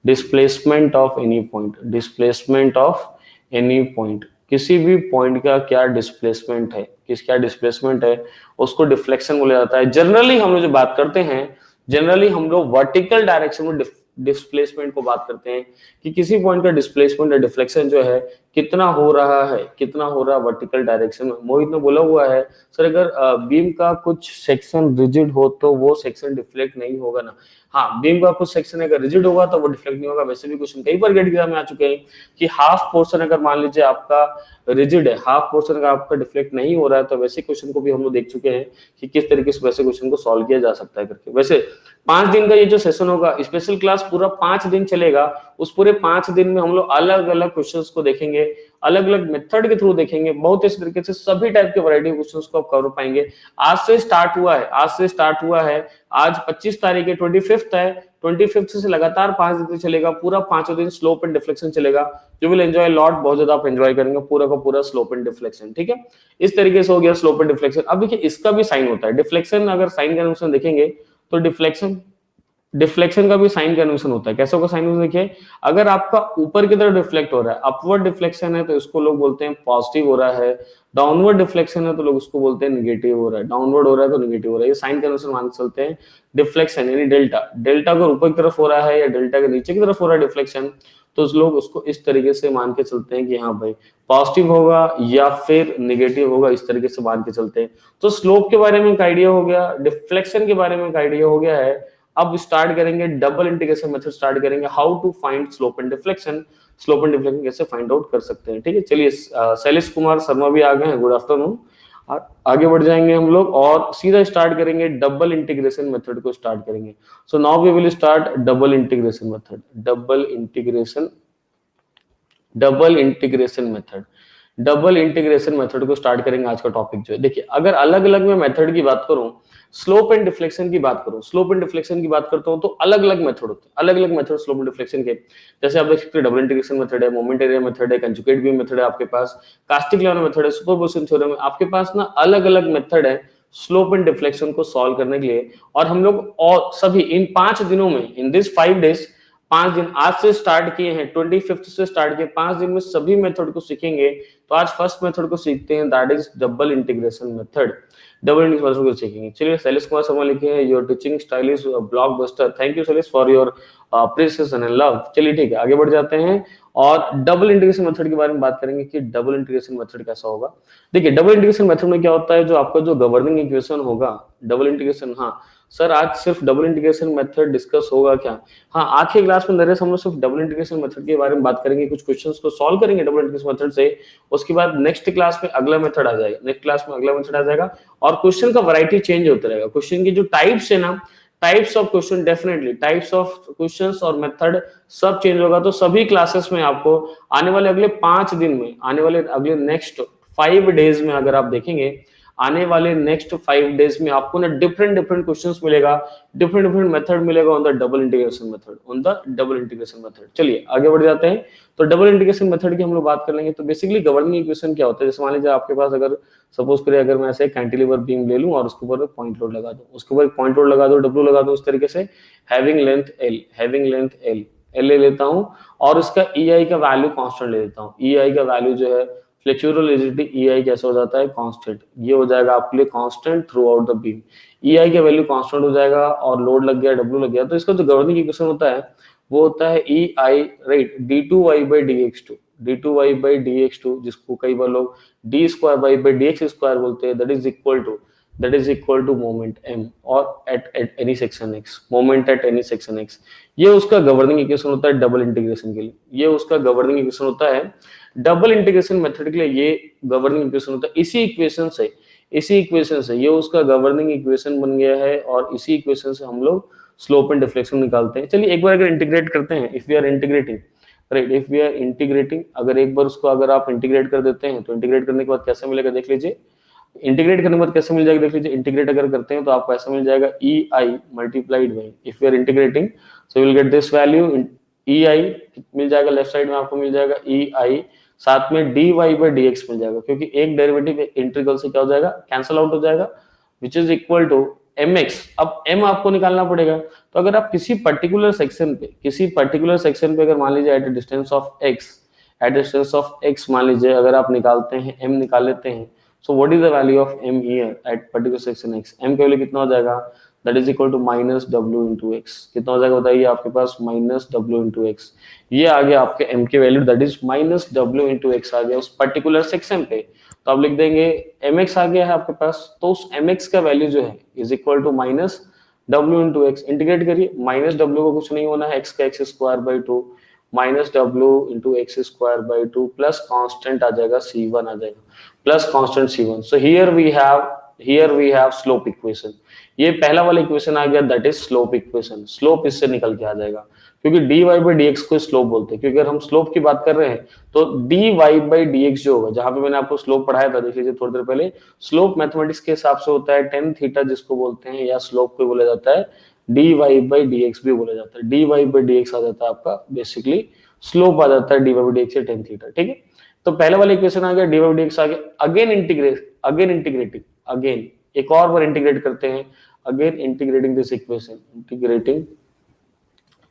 displacement of any point, displacement of any point, किसी भी पॉइंट का क्या डिस्प्लेसमेंट है, क्या डिस्प्लेसमेंट है उसको डिफ्लेक्शन बोला जाता है। जनरली हम लोग जो बात करते हैं, जनरली हम लोग वर्टिकल डायरेक्शन में डिस्प्लेसमेंट को बात करते हैं कि किसी पॉइंट का डिस्प्लेसमेंट या डिफ्लेक्शन जो है कितना हो रहा है, कितना हो रहा है वर्टिकल डायरेक्शन में। मोहित ने बोला हुआ है सर अगर बीम का कुछ सेक्शन रिजिड हो तो वो सेक्शन डिफ्लेक्ट नहीं होगा ना। हाँ, बीम का कुछ सेक्शन अगर रिजिड होगा तो वो डिफ्लेक्ट नहीं होगा। वैसे भी क्वेश्चन कई बार गेट एग्जाम में आ चुके हैं कि हाफ पोर्शन अगर मान लीजिए आपका रिजिड है, हाफ पोर्शन अगर आपका डिफ्लेक्ट नहीं हो रहा है, तो वैसे क्वेश्चन को भी हम लोग देख चुके हैं कि किस तरीके से वैसे क्वेश्चन को सॉल्व किया जा सकता है करके। वैसे 5 दिन का ये जो सेशन होगा, स्पेशल क्लास पूरा 5 दिन चलेगा। उस पूरे 5 दिन में हम लोग अलग अलग क्वेश्चंस को देखेंगे, अलग अलग मेथड के थ्रू देखेंगे, बहुत इस तरीके से सभी टाइप के वैरायटी क्वेश्चंस को आप कवर पाएंगे। आज से स्टार्ट हुआ है, आज 25 तारीख है, 25th है, 25th से लगातार 5 दिन चलेगा, पूरा 5 दिन स्लोप एंड डिफ्लेक्शन चलेगा। यू विल एंजॉय लॉट, बहुत ज्यादा आप एंजॉय करेंगे पूरा का पूरा स्लोप एंड डिफ्लेक्शन। ठीक है, इस तरीके से हो गया स्लोप एंड डिफ्लेक्शन। अब देखिए इसका भी साइन होता है, डिफ्लेक्शन अगर साइन कन्वेंशन देखेंगे तो डिफ्लेक्शन का भी साइन कन्वेंशन होता है। कैसे होगा साइन कन्वेंशन, देखिए अगर आपका ऊपर की तरफ डिफ्लेक्ट हो रहा है, अपवर्ड डिफ्लेक्शन है तो इसको लोग बोलते हैं पॉजिटिव हो रहा है, डाउनवर्ड डिफ्लेक्शन है तो लोग उसको बोलते हैं नेगेटिव हो रहा है, डाउनवर्ड हो रहा है तो नेगेटिव हो रहा है। ये साइन कन्वेंशन मान के चलते हैं। डिफ्लेक्शन यानी डेल्टा अगर ऊपर की तरफ हो रहा है या डेल्टा के नीचे की तरफ हो रहा है डिफ्लेक्शन, तो लोग उसको इस तरीके से मान के चलते हैं कि हाँ भाई पॉजिटिव होगा या फिर नेगेटिव होगा, इस तरीके से मान के चलते हैं। तो स्लोप के बारे में एक आइडिया हो गया, डिफ्लेक्शन के बारे में एक आइडिया हो गया है। अब स्टार्ट करेंगे डबल इंटीग्रेशन मेथड स्टार्ट करेंगे, how to find slope and deflection, slope and deflection कैसे फाइंड आउट कर सकते हैं। ठीक है, चलिए शैलेश कुमार शर्मा भी आ गए हैं, गुड आफ्टरनून। आगे बढ़ जाएंगे हम लोग और सीधा स्टार्ट करेंगे डबल इंटीग्रेशन मेथड को स्टार्ट करेंगे। So now we will start double integration method, double integration method को स्टार्ट करेंगे। आज का टॉपिक जो है देखिए, अगर अलग अलग मैं मेथड की बात करूं, स्लोप एंड डिफ्लेक्शन की बात करता हूं तो अलग अलग मेथड होते हैं, अलग अलग मेथड स्लोप एंड डिफ्लेक्शन के। जैसे आप देख सकते हैं डबल इंटीग्रेशन मेथड है, मोमेंट एरिया मेथड है, कंजुगेट बीम मेथड है आपके पास, कास्टिक लेवल मेथड है, सुपरपोजिशन थ्योरम है, आपके पास ना अलग अलग मेथड है स्लोप एंड डिफ्लेक्शन को सॉल्व करने के लिए। और हम लोग और सभी इन 5 दिनों में, इन दिस 5 डेज, 5 दिन आज से स्टार्ट किए हैं, 25 से स्टार्ट किए, 5 दिन में सभी मेथड को सीखेंगे। तो आज फर्स्ट मेथड को सीखते हैं, that is double integration method. Double integration method को सीखेंगे। चलिए, शैलेश कुमार शर्मा लिखे हैं, your teaching style is blockbuster. Thank you Shailesh for your appreciation and love. चलिए ठीक है, आगे बढ़ जाते हैं और डबल इंटीग्रेशन मेथड के बारे में बात करेंगे कि डबल इंटीग्रेशन मेथड कैसा होगा। देखिए, डबल इंटीग्रेशन मेथड में क्या होता है, जो आपका जो गवर्निंग इक्वेशन होगा, डबल इंटीग्रेशन, हाँ सर आज सिर्फ डबल इंटीग्रेशन मेथड डिस्कस होगा क्या? हाँ, आज के क्लास में नरेश हम लोग सिर्फ डबल इंटीग्रेशन मेथड के बारे में बात करेंगे, कुछ क्वेश्चंस को सॉल्व करेंगे डबल इंटीग्रेशन मेथड से। उसके बाद नेक्स्ट क्लास में अगला मेथड आ जाएगा, नेक्स्ट क्लास में अगला मेथड आ जाएगा, और क्वेश्चन का वैरायटी चेंज होता रहेगा। क्वेश्चन की जो टाइप्स है ना, types of question, definitely types of questions और मेथड सब चेंज होगा। तो सभी क्लासेस में आपको आने वाले अगले 5 दिन में, आने वाले अगले नेक्स्ट 5 डेज में अगर आप देखेंगे, आने वाले नेक्स्ट 5 डेज में आपको ना डिफरेंट डिफरेंट क्वेश्चंस मिलेगा, डिफरेंट डिफरेंट मेथड मिलेगा on the double integration method, on the double integration method. चलिए आगे बढ़ जाते हैं। तो डबल इंटीग्रेशन मेथड की हम लोग बात कर लेंगे। तो बेसिकली गवर्निंग इक्वेशन क्या होता है, जैसे मान लीजिए आपके पास अगर सपोज करें, अगर मैं ऐसे कैंटिलीवर बीम ले लूं और उसके ऊपर पॉइंट लोड लगा दूं, उसके ऊपर पॉइंट लोड लगा दूं, डब्ल्यू लगा दूं, इस तरीके से having length L, having length L, L ले लेता हूं और उसका EI का वैल्यू कांस्टेंट ले लेता हूं। EI का वैल्यू जो है फ्लेक्सुरल रिजिडिटी, EI कैसे हो जाता है, कांस्टेंट। ये हो जाएगा आपके लिए constant through out the beam. EI का वैल्यू कांस्टेंट हो जाएगा और लोड लग गया, डब्ल्यू लग गया, तो इसका जो गवर्निंग इक्वेशन होता है वो होता है EI, राइट, d2y/dx2, d2y/dx2, जिसको कई बार लोग d2y/dx2 बोलते हैं, that is equal to moment m और at any section x, moment at any section x। ये उसका गवर्निंग इक्वेशन होता है डबल इंटीग्रेशन के लिए। ये उसका गवर्निंग इक्वेशन होता है डबल इंटीग्रेशन मेथड के लिए। ये गवर्निंग इक्वेशन होता है, इसी इक्वेशन से ये उसका गवर्निंग इक्वेशन बन गया है, और इसी इक्वेशन से हम लोग स्लोप एंड डिफ्लेक्शन निकालते हैं। चलिए एक बार अगर इंटीग्रेट करते हैं, if we are integrating, right, if we are integrating, अगर एक बार उसको अगर आप इंटीग्रेट कर देते हैं, तो इंटीग्रेट करने के बाद कैसे मिलेगा देख लीजिए। इंटीग्रेट करने के बाद कैसे मिल जाएगा देख लीजिए। इंटीग्रेट अगर करते हैं तो आपको ऐसा मिल जाएगा EI multiplied by, if you are integrating so you will get this value, EI मिल जाएगा, लेफ्ट साइड में आपको मिल जाएगा EI, साथ में dy/dx मिल जाएगा, क्योंकि एक डेरिवेटिव इंटीग्रल से क्या हो जाएगा, कैंसिल आउट हो जाएगा, which is equal to mx। अब m आपको निकालना पड़ेगा। तो अगर आप किसी पर्टिकुलर सेक्शन पे अगर मान लीजिए एट डिस्टेंस ऑफ x मान लीजिए अगर आप निकालते हैं, m निकाल लेते हैं, so what is the value of m here at particular section x? m का वैल्यू कितना हो जाएगा, that is equal to minus w into x। कितना हो जाएगा बताइए आपके पास, minus w into x। ये आ गया आपके m की value, that is minus w into x आ गया उस पर्टिकुलर सेक्शन पे। तो आप लिख देंगे mx आ गया है आपके पास, तो उस mx का वैल्यू जो है is equal to minus w into x। Integrate करिए, माइनस w को कुछ नहीं होना है, x का x square by 2 minus w into x square by 2 plus constant आ जाएगा c1 आ जाएगा, plus constant c1। So here we have slope equation. ये पहला वाला इक्वेशन आ गया, that is slope equation. Slope इससे निकल के आ जाएगा, क्योंकि dy/dx को स्लोप बोलते हैं, क्योंकि अगर हम स्लोप की बात कर रहे हैं तो dy/dx जो होगा, जहां पे मैंने आपको स्लोप पढ़ाया था, देख लीजिए थोड़ी देर पहले, स्लोप मैथमेटिक्स के हिसाब से होता है tan थीटा जिसको बोलते हैं, या स्लोप को बोला जाता है dy/dx भी बोला जाता है। dy/dx आ जाता है आपका बेसिकली स्लोप आ जाता है dy/dx से tan थीटा, ठीक है। तो पहले वाला इक्वेशन आ गया, dy/dx आ गया। अगेन एक और बार इंटीग्रेट करते हैं, again integrating this equation, integrating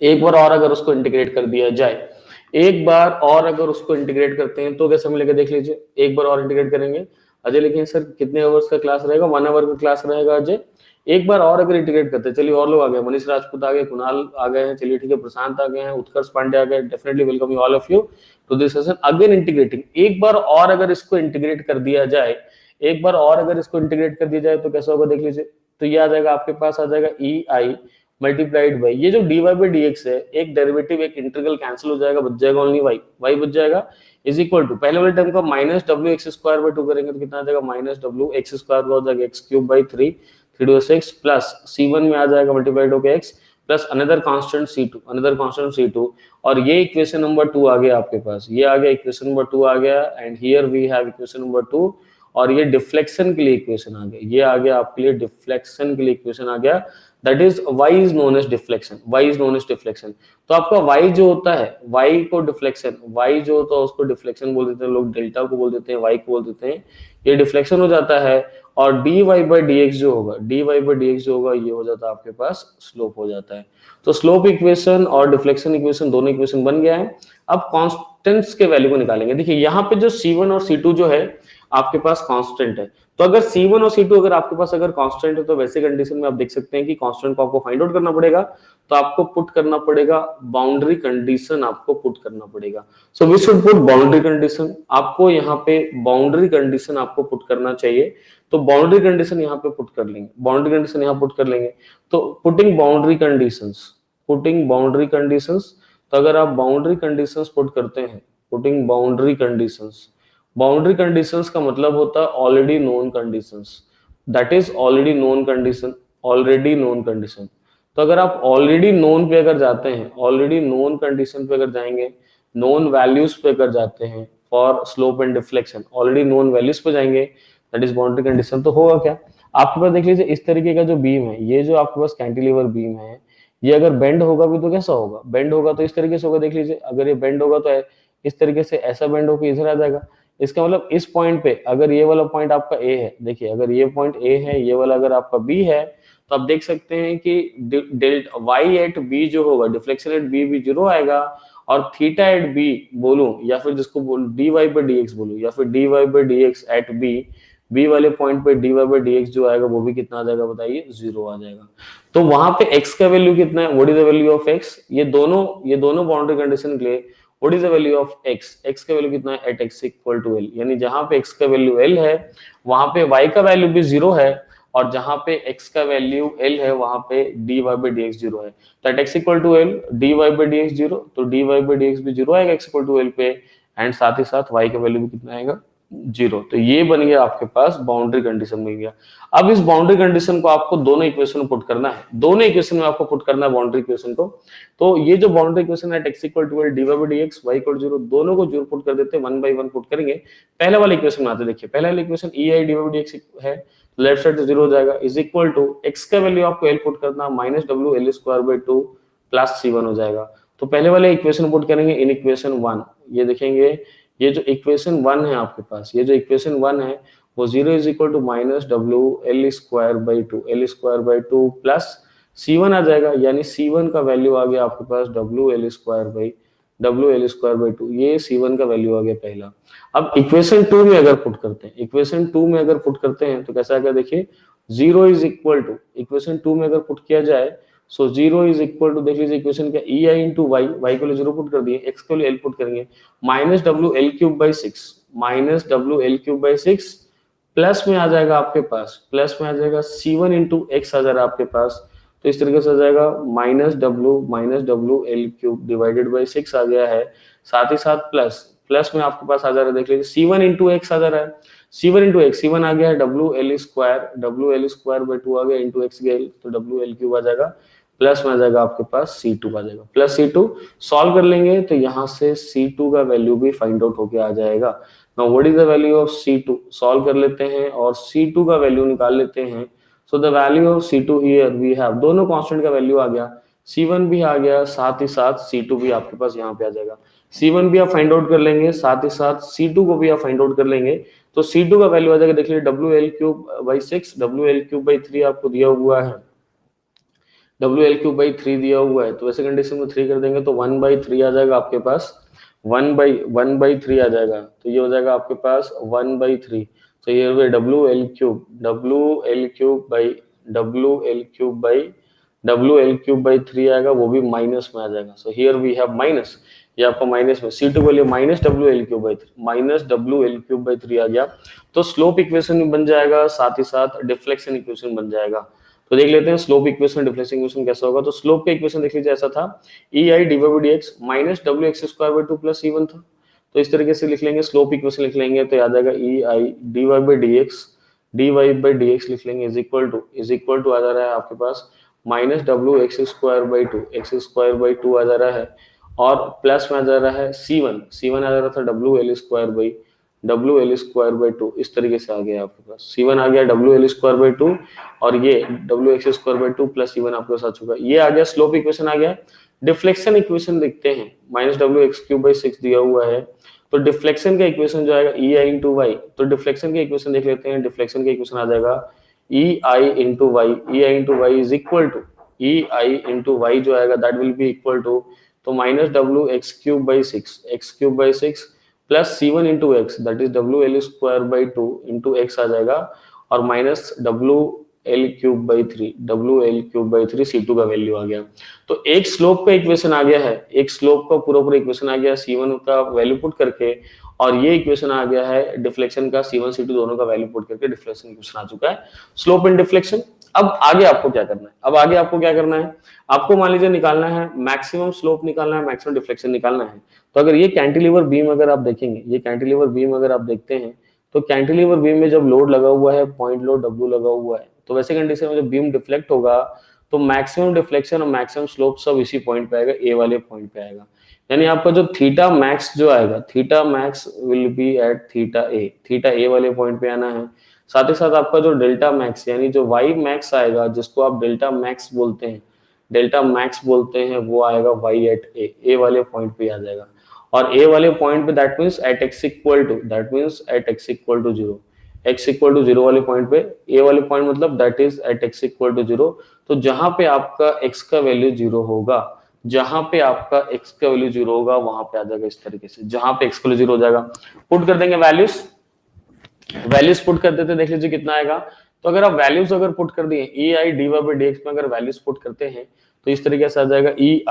एक बार और अगर उसको इंटीग्रेट कर दिया जाए, एक बार और अगर उसको इंटीग्रेट करते हैं तो कैसा मिलेगा देख लीजिए। एक बार और इंटीग्रेट करेंगे, अजय लिखेंगे सर कितने आवर्स का क्लास रहेगा, 1 आवर का क्लास रहेगा अजय। एक बार और अगर इंटीग्रेट करते हैं, चलिए और लोग आ गए, मनीष राजपूत आ गए, कुणाल आ गए हैं, चलिए ठीक है, प्रशांत आ गए हैं, उत्कर्ष पांडे आ गए, definitely welcome you all of you to this session. Again integrating, एक बार और अगर इसको इंटीग्रेट कर दिया जाए, एक बार और अगर इसको इंटीग्रेट कर दिया जाए तो कैसा होगा देख लीजिए। तो ये आ जाएगा आपके पास, आ जाएगा EI मल्टीप्लाइड बाई, ये जो dy/dx है, एक डेरिवेटिव एक इंटीग्रल कैंसिल हो जाएगा, बच जाएगा ओनली y बच जाएगा, इज इक्वल टू पहले वाले टर्म का minus w x square by 2 करेंगे तो कितना आ जाएगा, माइनस w x स्क्वायर हो जाएगा x cube by 3 6 plus c1 में आ जाएगा मल्टीप्लाइड होकर x plus another constant c2, और ये इक्वेशन नंबर 2 आ गया आपके पास, ये आ गया इक्वेशन नंबर 2 आ गया, and here we have equation number 2, और ये डिफ्लेक्शन के लिए इक्वेशन आ गया, ये आ गया आपके लिए डिफ्लेक्शन के लिए इक्वेशन आ गया, that is y is known as deflection. तो आपका y जो होता है, y को डिफ्लेक्शन, y जो होता है उसको डिफ्लेक्शन बोल देते हैं लोग, डेल्टा को बोल देते हैं, y को बोल देते हैं, ये डिफ्लेक्शन हो जाता है। और dy by dx जो होगा, dy by dx जो होगा ये हो जाता है आपके पास स्लोप हो जाता है। तो स्लोप इक्वेशन और डिफ्लेक्शन इक्वेशन दोनों इक्वेशन बन गया है। अब कांस्टेंट्स के वैल्यू को निकालेंगे। देखिए यहाँ पे जो C1 और C2 जो है आपके पास कांस्टेंट है, तो अगर C1 और C2 अगर आपके पास अगर कांस्टेंट है तो वैसे कंडीशन में आप देख सकते हैं कि कांस्टेंट को आपको फाइंड आउट करना पड़ेगा, तो आपको पुट करना पड़ेगा बाउंड्री कंडीशन, आपको पुट करना पड़ेगा। So we should put boundary condition, आपको यहाँ पे बाउंड्री कंडीशन आपको पुट करना चाहिए। तो बाउंड्री कंडीशन यहाँ पे पुट कर लेंगे, बाउंड्री कंडीशन यहाँ पुट कर लेंगे। तो putting boundary conditions, putting boundary conditions, तो अगर आप बाउंड्री कंडीशंस पुट करते हैं, putting boundary conditions, boundary conditions का मतलब होता है already known conditions, that is already known condition, already known condition. तो अगर आप ऑलरेडी नोन पे अगर जाते हैं, ऑलरेडी नोन कंडीशन पे अगर जाएंगे, नोन वैल्यूज पे अगर जाते हैं for slope and deflection, already known values पे जाएंगे, दैट इज बाउंड्री कंडीशन। तो होगा क्या, आपके पास देख लीजिए इस तरीके का जो बीम है, ये जो आपके पास कैंटिलीवर बीम है, ये अगर बेंड होगा भी तो कैसा होगा, बेंड होगा तो इस तरीके से होगा। देख लीजिए अगर ये बेंड होगा तो इस तरीके से ऐसा बेंड होकर इधर आ जाएगा। इसका मतलब इस पॉइंट पे अगर ये वाला पॉइंट आपका ए है, देखिए अगर ये पॉइंट ए है, ये वाला अगर आपका बी है, तो आप देख सकते हैं कि डेल्टा वाई एट बी जो होगा, डिफ्लेक्शन एट बी भी जीरो आएगा, और थीटा एट बी बोलूं या फिर जिसको बोलूं D Y by D X बोलूं, या फिर D Y by D X at B, B वाले पॉइंट पे D Y by D X जो आएगा वो भी कितना आ जाएगा बताइए, जीरो आ जाएगा। तो वहां पे x का वैल्यू कितना है, what is the value of x, ये दोनों बाउंड्री कंडीशन के लिए what is the value of x, x का वैल्यू कितना है at x equal to l, यानी जहां पे x का वैल्यू l है वहां पे y का वैल्यू भी जीरो है, और जहां पे x का वैल्यू l है वहां पे dy by dx जीरो है। तो at x equal to l dy by dx zero, तो dy by dx भी जीरो आएगा x इक्वल टू l पे, एंड साथ ही साथ y का वैल्यू भी कितना आएगा, जीरो। तो ये बन गया आपके पास बाउंड्री कंडीशन मिल गया। अब इस बाउंड्री कंडीशन को आपको दोनों इक्वेशन में पुट करना है, दोनों इक्वेशन में आपको पुट करना है बाउंड्री इक्वेशन को। तो ये जो बाउंड्री इक्वेशन है x equal to l dy by dx y equal to zero, दोनों को जीरो पुट कर देते हैं, वन बाय वन पुट करेंगे। पहले वाले इक्वेशन में आते, देखिए पहले वाले equation e i dy by dx है, लेफ्ट साइड से जीरो हो जाएगा, इज इक्वल टू x का वैल्यू आपको l पुट करना minus w l square by 2 plus c1 हो जाएगा। तो पहले वाले इक्वेशन पुट करेंगे इन इक्वेशन 1, ये देखेंगे ये जो इक्वेशन 1 है आपके पास, ये जो इक्वेशन 1 है वो 0 is equal to minus W L square by two, L square by two plus C1 आ जाएगा, यानी C1 का वैल्यू आ गया आपके पास W L square by two, ये C1 का वैल्यू आ गया पहला। अब इक्वेशन 2 में अगर पुट करते हैं, इक्वेशन 2 में अगर पुट करते हैं तो कैसा आएगा, देखिए 0 इज इक्वल टू, इक्वेशन 2 में अगर पुट किया जाए सो 0 इज इक्वल टू, देख लीजिए इक्वेशन क्या, ई आई इंटू वाई, वाई को जीरो पुट कर दिए, एक्स को एल पुट करेंगे, minus W L cube by six, minus W L cube by six, plus में आ जाएगा आपके पास, प्लस में आ जाएगा C1 इंटू एक्स आ जाएगा आपके पास। तो इस तरीके से आ जाएगा minus W L cube divided by six आ गया है, साथ ही साथ प्लस, प्लस में आपके पास आ जा रहा है, देख लीजिए C1 इंटू एक्स आ जा रहा है, C1 इंटू एक्स, C1 आ गया है W L square by two आ गया, इंटू एक्स गया तो डब्ल्यू एल क्यूब आ जाएगा, प्लस में आ जाएगा आपके पास C2 आ जाएगा, प्लस C2 सॉल्व कर लेंगे तो यहाँ से C2 का वैल्यू भी फाइंड आउट होके आ जाएगा। Now what is the value of C2, solve कर लेते हैं और C2 का वैल्यू निकाल लेते हैं। So the value of C2 here we have, दोनों कांस्टेंट का वैल्यू आ गया, C1 भी आ गया, साथ ही साथ C2 भी आपके पास यहाँ पे आ जाएगा। C1 भी आप फाइंड आउट कर लेंगे, साथ ही साथ C2 को भी आप फाइंड आउट कर लेंगे। तो C2 का वैल्यू आ जाएगा, देख लीजिए W L cube by six, W L cube by three आपको दिया हुआ है, W L cube by three दिया हुआ है, तो वैसे कंडीशन में थ्री कर देंगे तो 1/3 आ जाएगा आपके पास, 1/3 आ जाएगा, तो ये हो जाएगा आपके पास 1/3। तो ये हो गया W L cube by three आएगा, वो भी माइनस में आ जाएगा। So here we have minus, ये आपको माइनस में, C2 के लिए minus W L cube by three आ गया। तो स्लोप इक्वेशन बन जाएगा, साथ ही साथ डिफ्लेक्शन इक्वेशन बन जाएगा। तो देख लेते हैं स्लोप इक्वेशन डिफ्लेक्शन इक्वेशन कैसा होगा। तो स्लोप का इक्वेशन देख लीजिए ऐसा था, E I D Y by D X minus W X square by two plus C1 था। तो इस तरीके से लिख लेंगे, स्लोप इक्वेशन लिख लेंगे तो याद आएगा E I D Y by D X लिख लेंगे इज इक्वल टू आ जा रहा है आपके पास minus W X square by two आ जा रहा है, और प्लस में आ जा रहा है C1 आ जा रहा था W L square by to, इस तरीके से आ गया आपके पास, C1 आ गया W L square by to, और ये W X square by two plus C1 आपके पास आ चुका है, ये आ गया स्लोप इक्वेशन आ गया। डिफ्लेक्शन इक्वेशन देखते हैं, minus W X cube by 6 दिया हुआ है, तो डिफ्लेक्शन का इक्वेशन जो आएगा ई आई इंटू वाई, तो डिफ्लेक्शन का इक्वेशन देख लेते हैं। डिफ्लेक्शन का इक्वेशन आ जाएगा E I into Y, E I into Y is equal to E I into Y जो आएगा that will be equal to, तो minus W X cube by 6, X cube by 6 plus C one into X that is W L square by 2 into X आ जाएगा, और minus W L cube by 3, W L cube by 3 C two का value आ गया। तो एक slope का equation आ गया है, एक स्लोप का पूरा पूरा इक्वेशन आ गया C1 का वैल्यू पुट करके, और ये इक्वेशन आ गया है डिफ्लेक्शन का C1 C2 दोनों का वैल्यू पुट करके, डिफ्लेक्शन इक्वेशन आ चुका है, स्लोप एंड डिफ्लेक्शन। अब आगे आपको क्या करना है, अब आगे आपको क्या करना है, आपको मान लीजिए निकालना है मैक्सिमम स्लोप निकालना है, मैक्सिमम डिफ्लेक्शन निकालना है। तो अगर ये कैंटिलीवर बीम अगर आप देखेंगे, ये कैंटिलीवर बीम अगर आप देखते हैं, तो कैंटिलीवर बीम में जब लोड लगा हुआ है, पॉइंट लोड डब्ल्यू लगा हुआ है, तो वैसे कंडीशन में जब बीम डिफ्लेक्ट होगा तो मैक्सिमम डिफ्लेक्शन और मैक्सिमम स्लोप सब इसी पॉइंट पे आएगा, ए वाले पॉइंट पे आएगा। यानी आपका जो थीटा मैक्स जो आएगा, theta max will be at theta A वाले पॉइंट पे आना है। साथ ही साथ आपका जो डेल्टा मैक्स यानी जो वाई मैक्स आएगा, जिसको आप डेल्टा मैक्स बोलते हैं, डेल्टा मैक्स बोलते हैं, वो आएगा वाई एट ए वाले पॉइंट पे आ जाएगा। और ए वाले पॉइंट पे that means at X equal to, that means at X equal to 0, X equal to 0 वाले पॉइंट पे, ए वाले पॉइंट मतलब that is at X equal to 0। तो जहां पे आपका एक्स का वैल्यू 0 होगा, जहां पे आपका एक्स का वैल्यू 0 होगा वहां पे आ जाएगा इस तरीके से, जहां पे एक्स का वैल्यू 0 हो जाएगा। पुट कर देंगे वैल्यूज, वैल्यूज पुट कर देते, देख लीजिए कितना आएगा। तो अगर आप वैल्यूज अगर पुट कर दिए E I D Y by D X में अगर वैल्यूज पुट करते हैं तो इस तरीके से आ जाएगा ई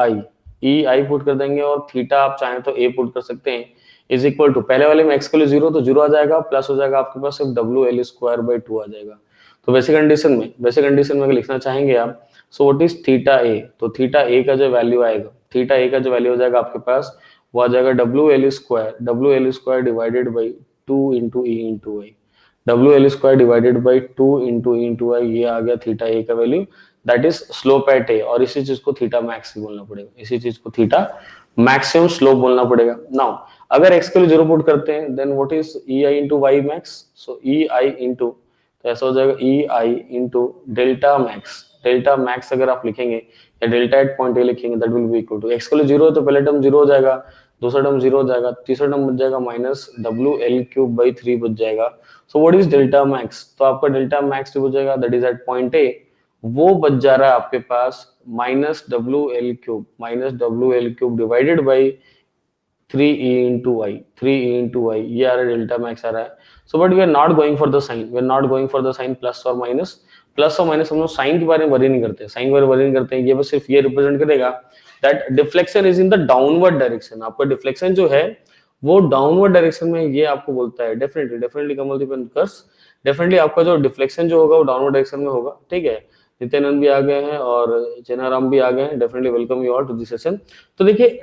आई पुट कर देंगे, और थीटा आप चाहें तो ए पुट कर सकते हैं, इज इक्वल टू पहले वाले में एक्स का वैल्यू 0 तो 0 आ जाएगा, प्लस हो जाएगा आपके पास सिर्फ डब्ल्यू एल स्क्वायर बाई 2 आ जाएगा। तो वैसे कंडीशन में अगर लिखना चाहेंगे आप, सो व्हाट इज थीटा ए, तो थीटा ए का जो वैल्यू आएगा, थीटा ए का जो वैल्यू हो जाएगा आपके पास, वो आ जाएगा W L square divided by 2 into E into Y, W L square divided by 2 into E into Y, ये आ गया थीटा ए का value, that is slope at A. और इसी चीज को थीटा मैक्स बोलना पड़ेगा, इसी चीज को थीटा मैक्सिमम स्लोप बोलना पड़ेगा। नाउ अगर एक्स के लिए 0 पुट करते हैं then what is E I into Y max, so E I into, तो ऐसा हो जाएगा E I into delta max अगर आप लिखेंगे या डेल्टा एट पॉइंट ए लिखेंगे that will be equal to, X के लिए 0 है तो पहले टर्म 0 हो जाएगा, दूसरा टर्म 0 हो जाएगा, तीसरा टर्म बच जाएगा minus W L cube by 3 बच जाएगा। So what is delta max, तो आपका डेल्टा मैक्स जो बच जाएगा that is at point A, वो बच जा रहा है आपके पास minus W L cube divided by 3e into y, 3e into y, ये आ रहा है डेल्टा मैक्स आ रहा है। So but we are not going for the sign, we are not going for the sign plus और minus हम लोग sign के बारे में वरी नहीं करते, साइन के बारे में वरी नहीं करते हैं, ये बस सिर्फ ये रिप्रेजेंट करेगा that deflection is in the downward direction, आपका डिफ्लेक्शन जो है वो डाउनवर्ड डायरेक्शन में, ये आपको बोलता है डेफिनेटली कमलदीप एंड कर्स, डेफिनेटली आपका जो डिफ्लेक्शन जो होगा वो डाउनवर्ड डायरेक्शन में होगा। ठीक है, नित्यानंद भी आ गए हैं और चेनाराम भी आ गए हैं, definitely welcome you all to this session. तो देखिए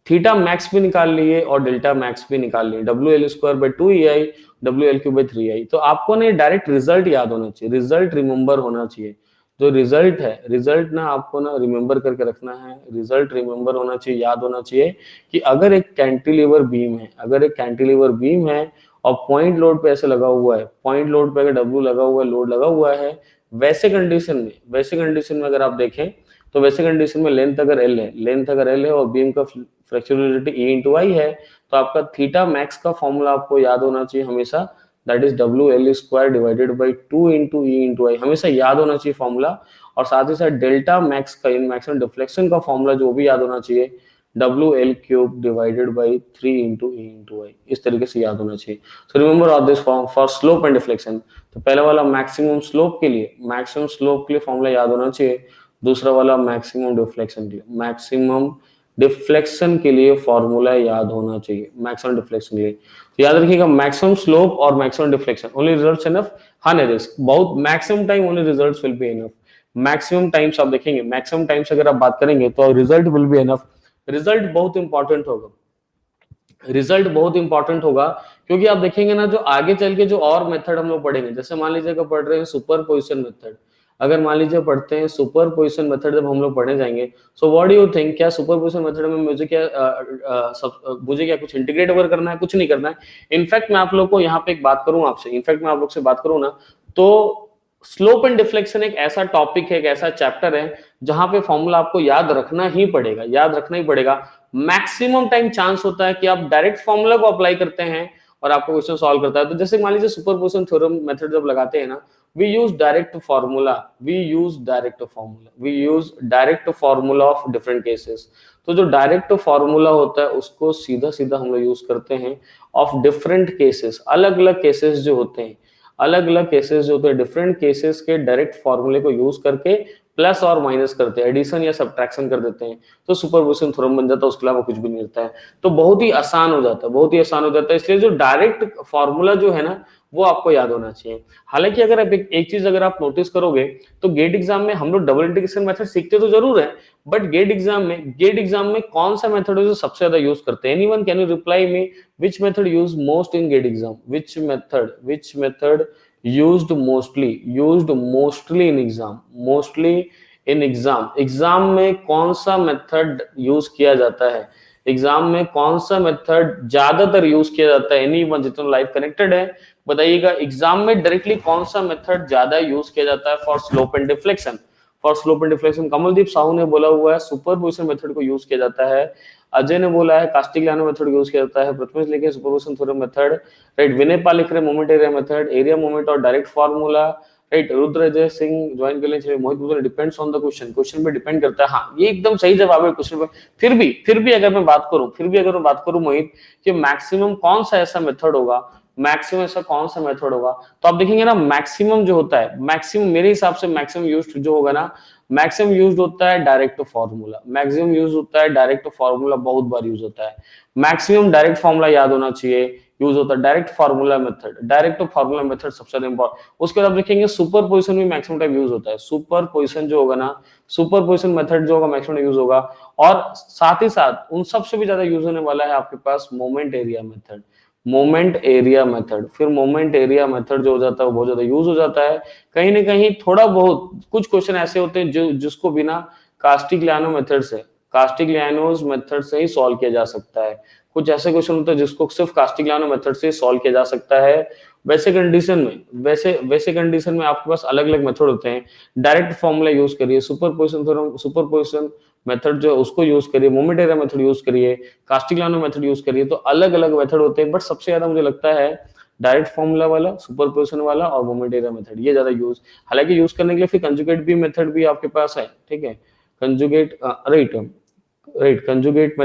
थीटा मैक्स भी निकाल लिए और डेल्टा मैक्स भी निकाल लिए, W L square by 2 E I, W L cube by 3 आई। तो आपको ना डायरेक्ट रिजल्ट याद होना चाहिए, रिजल्ट रिमेंबर होना चाहिए, जो रिजल्ट है, रिजल्ट ना आपको ना रिमेंबर करके रखना है, रिजल्ट रिमेंबर होना चाहिए, याद होना चाहिए कि अगर एक कैंटिलीवर बीम है और पॉइंट लोड पे ऐसे लगा हुआ है, पॉइंट लोड पे अगर डब्ल्यू लगा हुआ है, लोड लगा हुआ है, वैसे कंडीशन में अगर आप देखें तो वैसे कंडीशन में लेंथ अगर एल है और बीम का फ्रैक्चरलिटी ई इंटू आई है, तो आपका थीटा मैक्स का फॉर्मूला आपको याद होना चाहिए हमेशा, that is W L square divided by 2 into E into I, हमेशा याद होना चाहिए फॉर्मूला। और साथ ही साथ डेल्टा मैक्स का इन मैक्सिमम डिफ्लेक्शन का फॉर्मूला जो भी याद होना चाहिए, W L cube divided by 3 into E into I, इस तरीके से याद होना चाहिए। So remember all this form for slope and deflection. तो पहला वाला मैक्सिमम स्लोप के लिए फॉर्मूला याद होना चाहिए, दूसरा वाला मैक्सिमम डिफ्लेक्शन के लिए फॉर्मूला याद होना चाहिए, मैक्सिमम डिफ्लेक्शन के लिए। तो याद रखिएगा मैक्सिमम स्लोप और maximum deflection, only results enough, हाँ नहीं रिस्क बहुत, maximum time only results will be enough, maximum times आप देखेंगे, मैक्सिमम टाइम्स अगर आप बात करेंगे तो result will be enough. Result बहुत इंपॉर्टेंट होगा, क्योंकि आप देखेंगे ना जो आगे चल के जो और मेथड हम लोग पढ़ेंगे, जैसे मान लीजिए कि पढ़ रहे हैं सुपर पोजिशन मेथड, अगर मान लीजिए पढ़ते हैं सुपर पोजिशन मेथड जब हम लोग पढ़ने जाएंगे, so what do you think, क्या सुपर पोजिशन मेथड में मुझे क्या कुछ इंटीग्रेट ओवर करना है, कुछ नहीं करना है। इनफैक्ट मैं आप लोग को यहाँ पे एक बात करूं आपसे, इनफैक्ट मैं आप लोग से बात करूं ना, तो स्लोप एंड डिफ्लेक्शन एक ऐसा टॉपिक है, एक ऐसा चैप्टर है जहां पे फॉर्मूला आपको याद रखना ही पड़ेगा, याद रखना ही पड़ेगा। मैक्सिमम टाइम चांस होता है कि आप डायरेक्ट फॉर्मूला को अप्लाई करते हैं और आपको क्वेश्चन सॉल्व करता है। तो जैसे मान लीजिए सुपरपोजिशन थ्योरम मेथड जब लगाते हैं ना, we use direct formula, we use direct formula of different cases. तो जो डायरेक्ट फॉर्मूला होता है उसको सीधा सीधा हम लोग यूज करते हैं ऑफ डिफरेंट केसेस, अलग अलग केसेस जो होते हैं, अलग अलग केसेस जो होते हैं, डिफरेंट केसेस के डायरेक्ट फॉर्मूले को यूज करके प्लस और माइनस करते हैं, एडिशन या सब्ट्रैक्शन कर देते हैं, तो सुपरपोजिशन थ्योरम बन जाता है, उसके अलावा कुछ भी नहीं रहता है। तो बहुत ही आसान हो जाता है, बहुत ही आसान हो जाता है। इसलिए जो डायरेक्ट फॉर्मूला जो है ना वो आपको याद होना चाहिए। हालांकि अगर आप एक चीज अगर आप नोटिस करोगे तो गेट एग्जाम में हम लोग डबल इंटीग्रेशन मेथड सीखते तो जरूर है, बट गेट एग्जाम में कौन सा मेथड है जो सबसे ज्यादा यूज करते हैं? Anyone can you reply me which method used most in gate exam? Which method used mostly in exam में कौन सा मेथड यूज किया जाता है? एग्जाम में कौन सा मेथड ज्यादातर यूज किया जाता है? एनीवन जितना लाइव कनेक्टेड है बताइएगा, एग्जाम में डायरेक्टली कौन सा मेथड ज्यादा यूज किया जाता है for slope and deflection? Kamaldeep Sahu ने बोला हुआ है सुपरपोजिशन मेथड को यूज किया जाता है। अजय ने बोला है कास्टिग्लियानो मेथड यूज किया जाता है। प्रथमेश लिखे superposition theorem method, right. Vinay Pal लिख रहे moment area method, area moment और direct formula, right. Rudra Ajay Singh join कर लें। मोहित बोले डिपेंड्स ऑन द क्वेश्चन पे डिपेंड करता है। हाँ, ये एकदम सही जवाब है क्वेश्चन पे। फिर भी अगर मैं बात करूं मोहित कि मैक्सिमम कौन सा ऐसा मेथड होगा, तो आप देखेंगे ना मैक्सिमम जो होता है, मैक्सिमम मेरे हिसाब से मैक्सिमम यूज्ड जो होगा ना, मैक्सिमम यूज होता है डायरेक्ट फॉर्मूला, बहुत बार यूज होता है। मैक्सिमम डायरेक्ट फॉर्मूला याद होना चाहिए, यूज होता है डायरेक्ट फॉर्मूला मेथड सबसे ज्यादा इंपॉर्टेंट। उसके बाद आप देखेंगे सुपर पोजिशन भी मैक्सिमम टाइम यूज होता है। सुपर पोजिशन जो होगा ना, सुपर पोजिशन मेथड जो होगा मैक्सिमम यूज होगा। और साथ ही साथ उन सबसे भी ज्यादा यूज होने वाला है आपके पास मोमेंट एरिया मेथड। फिर मोमेंट एरिया मेथड जो हो जाता है वो बहुत ज्यादा यूज हो जाता है। कहीं ना कहीं थोड़ा बहुत कुछ क्वेश्चन ऐसे होते हैं जो जिसको बिना कास्टिग्लियानोस मेथड से ही सॉल्व किया जा सकता है। कुछ ऐसे क्वेश्चन होते हैं जिसको सिर्फ कास्टिग्लियानो मेथड से सॉल्व किया जा सकता है। वैसे कंडीशन में आपके पास अलग अलग मेथड होते हैं। डायरेक्ट फॉर्मूला यूज करिए, सुपरपोजिशन मेथड जो है उसको यूज करिए, मोमेंट एरिया मेथड यूज करिए, कास्टिग्लियानो मेथड यूज करिए। तो अलग अलग मेथड होते हैं, बट सबसे ज्यादा मुझे लगता है डायरेक्ट फॉर्मूला वाला, सुपरपोजिशन वाला और मोमेंट एरिया मेथड, ये ज्यादा यूज। हालांकि यूज करने के लिए फिर कंजुगेट भी मेथड भी आपके पास है, ठीक है। कंजुगेट कंजुगेट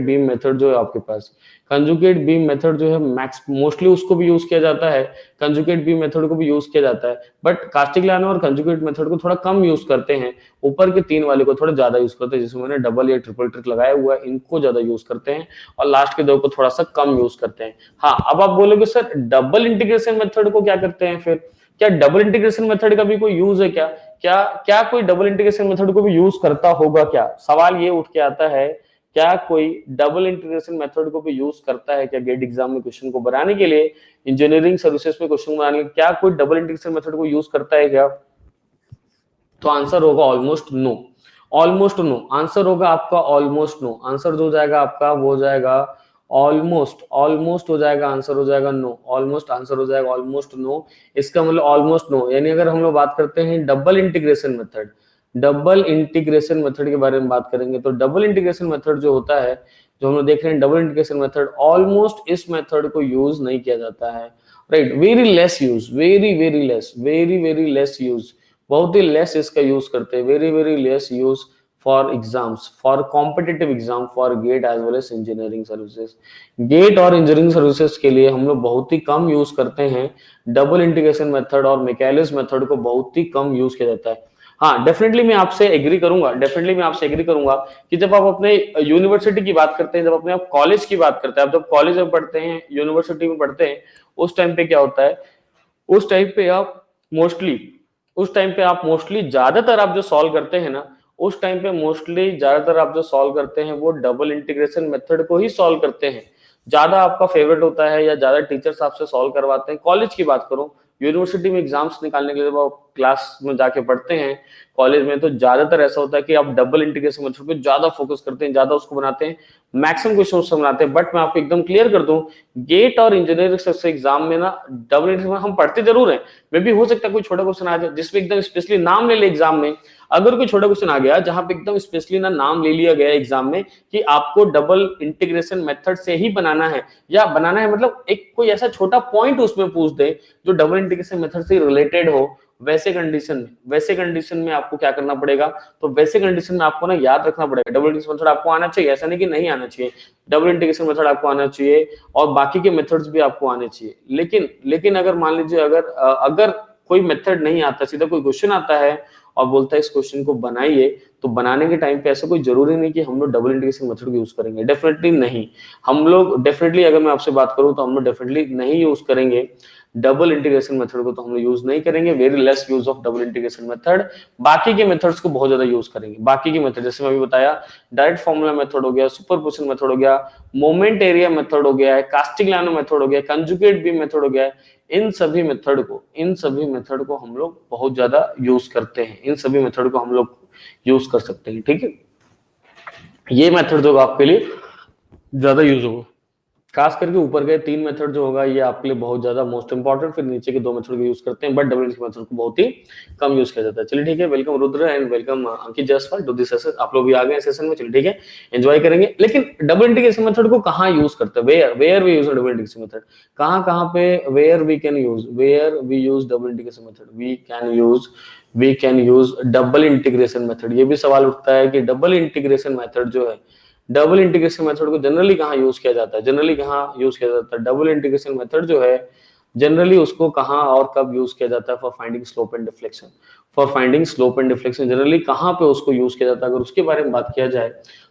बीम मेथड जो है आपके पास, कंजुगेट बीम मेथड जो है मैक्स मोस्टली उसको भी यूज किया जाता है, कंजुगेट बीम मेथड को भी यूज किया जाता है। बट कास्टिग्लियानो और कंजुगेट मेथड को थोड़ा कम यूज करते हैं, ऊपर के तीन वाले को थोड़ा ज्यादा यूज करते हैं, जिसमें मैंने डबल या ट्रिपल ट्रिक लगाया हुआ है, इनको ज्यादा यूज करते हैं और लास्ट के दो को थोड़ा सा कम यूज करते हैं। हाँ, अब आप बोलोगे सर डबल इंटीग्रेशन मेथड को क्या करते हैं फिर? क्या डबल इंटीग्रेशन मेथड का भी कोई यूज है क्या? क्या कोई डबल इंटीग्रेशन मेथड को भी यूज करता होगा क्या? सवाल ये उठ के आता है, क्या कोई डबल इंटीग्रेशन मेथड को भी यूज करता है क्या गेट एग्जाम में क्वेश्चन को बनाने के लिए, इंजीनियरिंग सर्विसेज में क्वेश्चन बनाने के लिए क्या कोई डबल इंटीग्रेशन मेथड को यूज करता है क्या? तो आंसर होगा ऑलमोस्ट नो। आंसर होगा आपका ऑलमोस्ट नो। आंसर जो जाएगा आपका वो जाएगा ऑलमोस्ट हो जाएगा, आंसर हो जाएगा नो। आंसर हो जाएगा ऑलमोस्ट नो। इसका मतलब ऑलमोस्ट नो, यानी अगर हम लोग बात करते हैं डबल इंटीग्रेशन मेथड के बारे में बात करेंगे, तो डबल इंटीग्रेशन मेथड जो होता है, जो हम लोग देख रहे हैं डबल इंटीग्रेशन मेथड, ऑलमोस्ट इस मेथड को यूज नहीं किया जाता है, राइट। वेरी लेस यूज, बहुत ही लेस इसका यूज करते हैं, very less use for exams, for competitive exam, for GATE as well as engineering services. GATE और इंजीनियरिंग सर्विसेज के लिए हम लोग बहुत ही कम यूज करते हैं डबल इंटीग्रेशन मेथड, और मिकेलिस मेथड को बहुत ही कम यूज किया जाता है। हाँ, डेफिनेटली मैं आपसे एग्री करूंगा कि जब आप अपने यूनिवर्सिटी की बात करते हैं, जब अपने आप कॉलेज की बात करते हैं, आप जब कॉलेज में पढ़ते हैं, यूनिवर्सिटी में पढ़ते हैं, उस टाइम पे क्या होता है, उस टाइम पे आप मोस्टली ज्यादातर आप जो सॉल्व करते हैं ना, उस टाइम पे मोस्टली ज्यादातर आप जो सॉल्व करते हैं वो डबल इंटीग्रेशन मेथड को ही सॉल्व करते हैं। ज्यादा आपका फेवरेट होता है या ज्यादा टीचर्स आपसे सॉल्व करवाते हैं। कॉलेज की बात करूं, यूनिवर्सिटी में एग्जाम्स निकालने के लिए जब आप क्लास में जाके पढ़ते हैं कॉलेज में, तो ज्यादातर ऐसा होता है कि आप डबल इंटीग्रेशन मेथड पे ज्यादा फोकस करते हैं, ज्यादा उसको बनाते हैं, मैक्सिमम क्वेश्चन उससे बनाते हैं। बट मैं आपको एकदम क्लियर कर दूं, गेट और इंजीनियरिंग से एग्जाम में ना डबल इंटीग्रेशन हम पढ़ते जरूर हैं, मे भी हो सकता है कोई छोटा क्वेश्चन आ जाए जिसमें एकदम स्पेशली नाम ले ले एग्जाम में। अगर कोई छोटा क्वेश्चन आ गया जहां पे एकदम स्पेशली ना नाम ले लिया गया एग्जाम में कि आपको डबल इंटीग्रेशन मेथड से ही बनाना है, या बनाना है मतलब एक कोई ऐसा छोटा पॉइंट उसमें पूछ दे जो डबल इंटीग्रेशन मेथड से रिलेटेड हो, वैसे कंडीशन में आपको क्या करना पड़ेगा, तो वैसे कंडीशन में आपको ना याद रखना पड़ेगा डबल इंटीग्रेशन मेथड आपको आना चाहिए, ऐसा नहीं कि नहीं आना चाहिए, डबल इंटीग्रेशन मेथड आपको आना चाहिए और बाकी के मेथड्स भी आपको आने चाहिए। लेकिन अगर मान लीजिए अगर कोई मेथड नहीं आता, सीधा कोई क्वेश्चन आता है और बोलता है इस क्वेश्चन को बनाइए, तो बनाने के टाइम पे ऐसा कोई जरूरी नहीं कि हम लोग डबल इंटीग्रेशन मेथड यूज करेंगे, डेफिनेटली नहीं। हम लोग डेफिनेटली, अगर मैं आपसे बात करूं तो हम लोग डेफिनेटली नहीं यूज करेंगे डबल इंटीग्रेशन मेथड को, तो हम लोग यूज नहीं करेंगे, very less use of double integration method. बाकी के मेथड्स को बहुत ज्यादा यूज करेंगे, बाकी के मेथड जैसे मैं अभी बताया, डायरेक्ट फॉर्मूला मेथड हो गया, सुपरपोजिशन मेथड हो गया, मोमेंट एरिया मेथड हो गया है, कास्टिग्लियानो मेथड हो गया, कंजुगेट बीम मेथड हो गया, इन सभी मेथड को हम लोग बहुत ज्यादा यूज करते हैं, इन सभी मेथड को हम लोग यूज कर सकते हैं, ठीक है। ये मेथड जो आपके लिए ज्यादा यूज होगा, खास करके ऊपर के 3 मेथड जो होगा ये आपके लिए बहुत ज्यादा मोस्ट इंपॉर्टेंट, फिर नीचे के 2 मेथड को यूज करते हैं, बट डबल इंटीग्रेशन मेथड को बहुत ही कम यूज किया जाता है। चलिए ठीक है, welcome Rudra and welcome Ankit Jaiswal to this session. आप लोग भी आ गए सेशन में, चलिए ठीक है, एंजॉय करेंगे। लेकिन डबल इंटीग्रेशन मेथड को कहाँ यूज करते हैं, where we use double integration method, कहाँ पे where we use double integration method, we can use double integration method. ये भी सवाल उठता है कि डबल इंटीग्रेशन मेथड जो है, डबल इंटीग्रेशन मेथड को जनरली कहाँ यूज किया जाता है, डबल इंटीग्रेशन मेथड जो है जनरली उसको कहाँ और कब यूज किया जाता है, for finding slope and deflection, generally कहाँ पे उसको यूज किया जाता है। अगर उसके बारे में बात किया जाए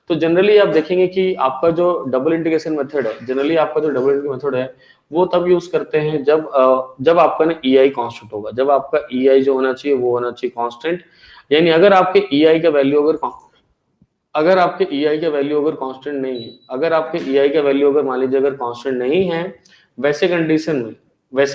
तो जनरली आप देखेंगे कि आपका जो डबल इंटीग्रेशन मेथड है, वो तब यूज करते हैं जब आपका ना EI कांस्टेंट होगा, जब आपका EI जो होना चाहिए वो होना चाहिए कांस्टेंट, यानी अगर आपके EI का वैल्यू अगर कांस्टेंट नहीं है, अगर मान लीजिए अगर कांस्टेंट नहीं है, वैसे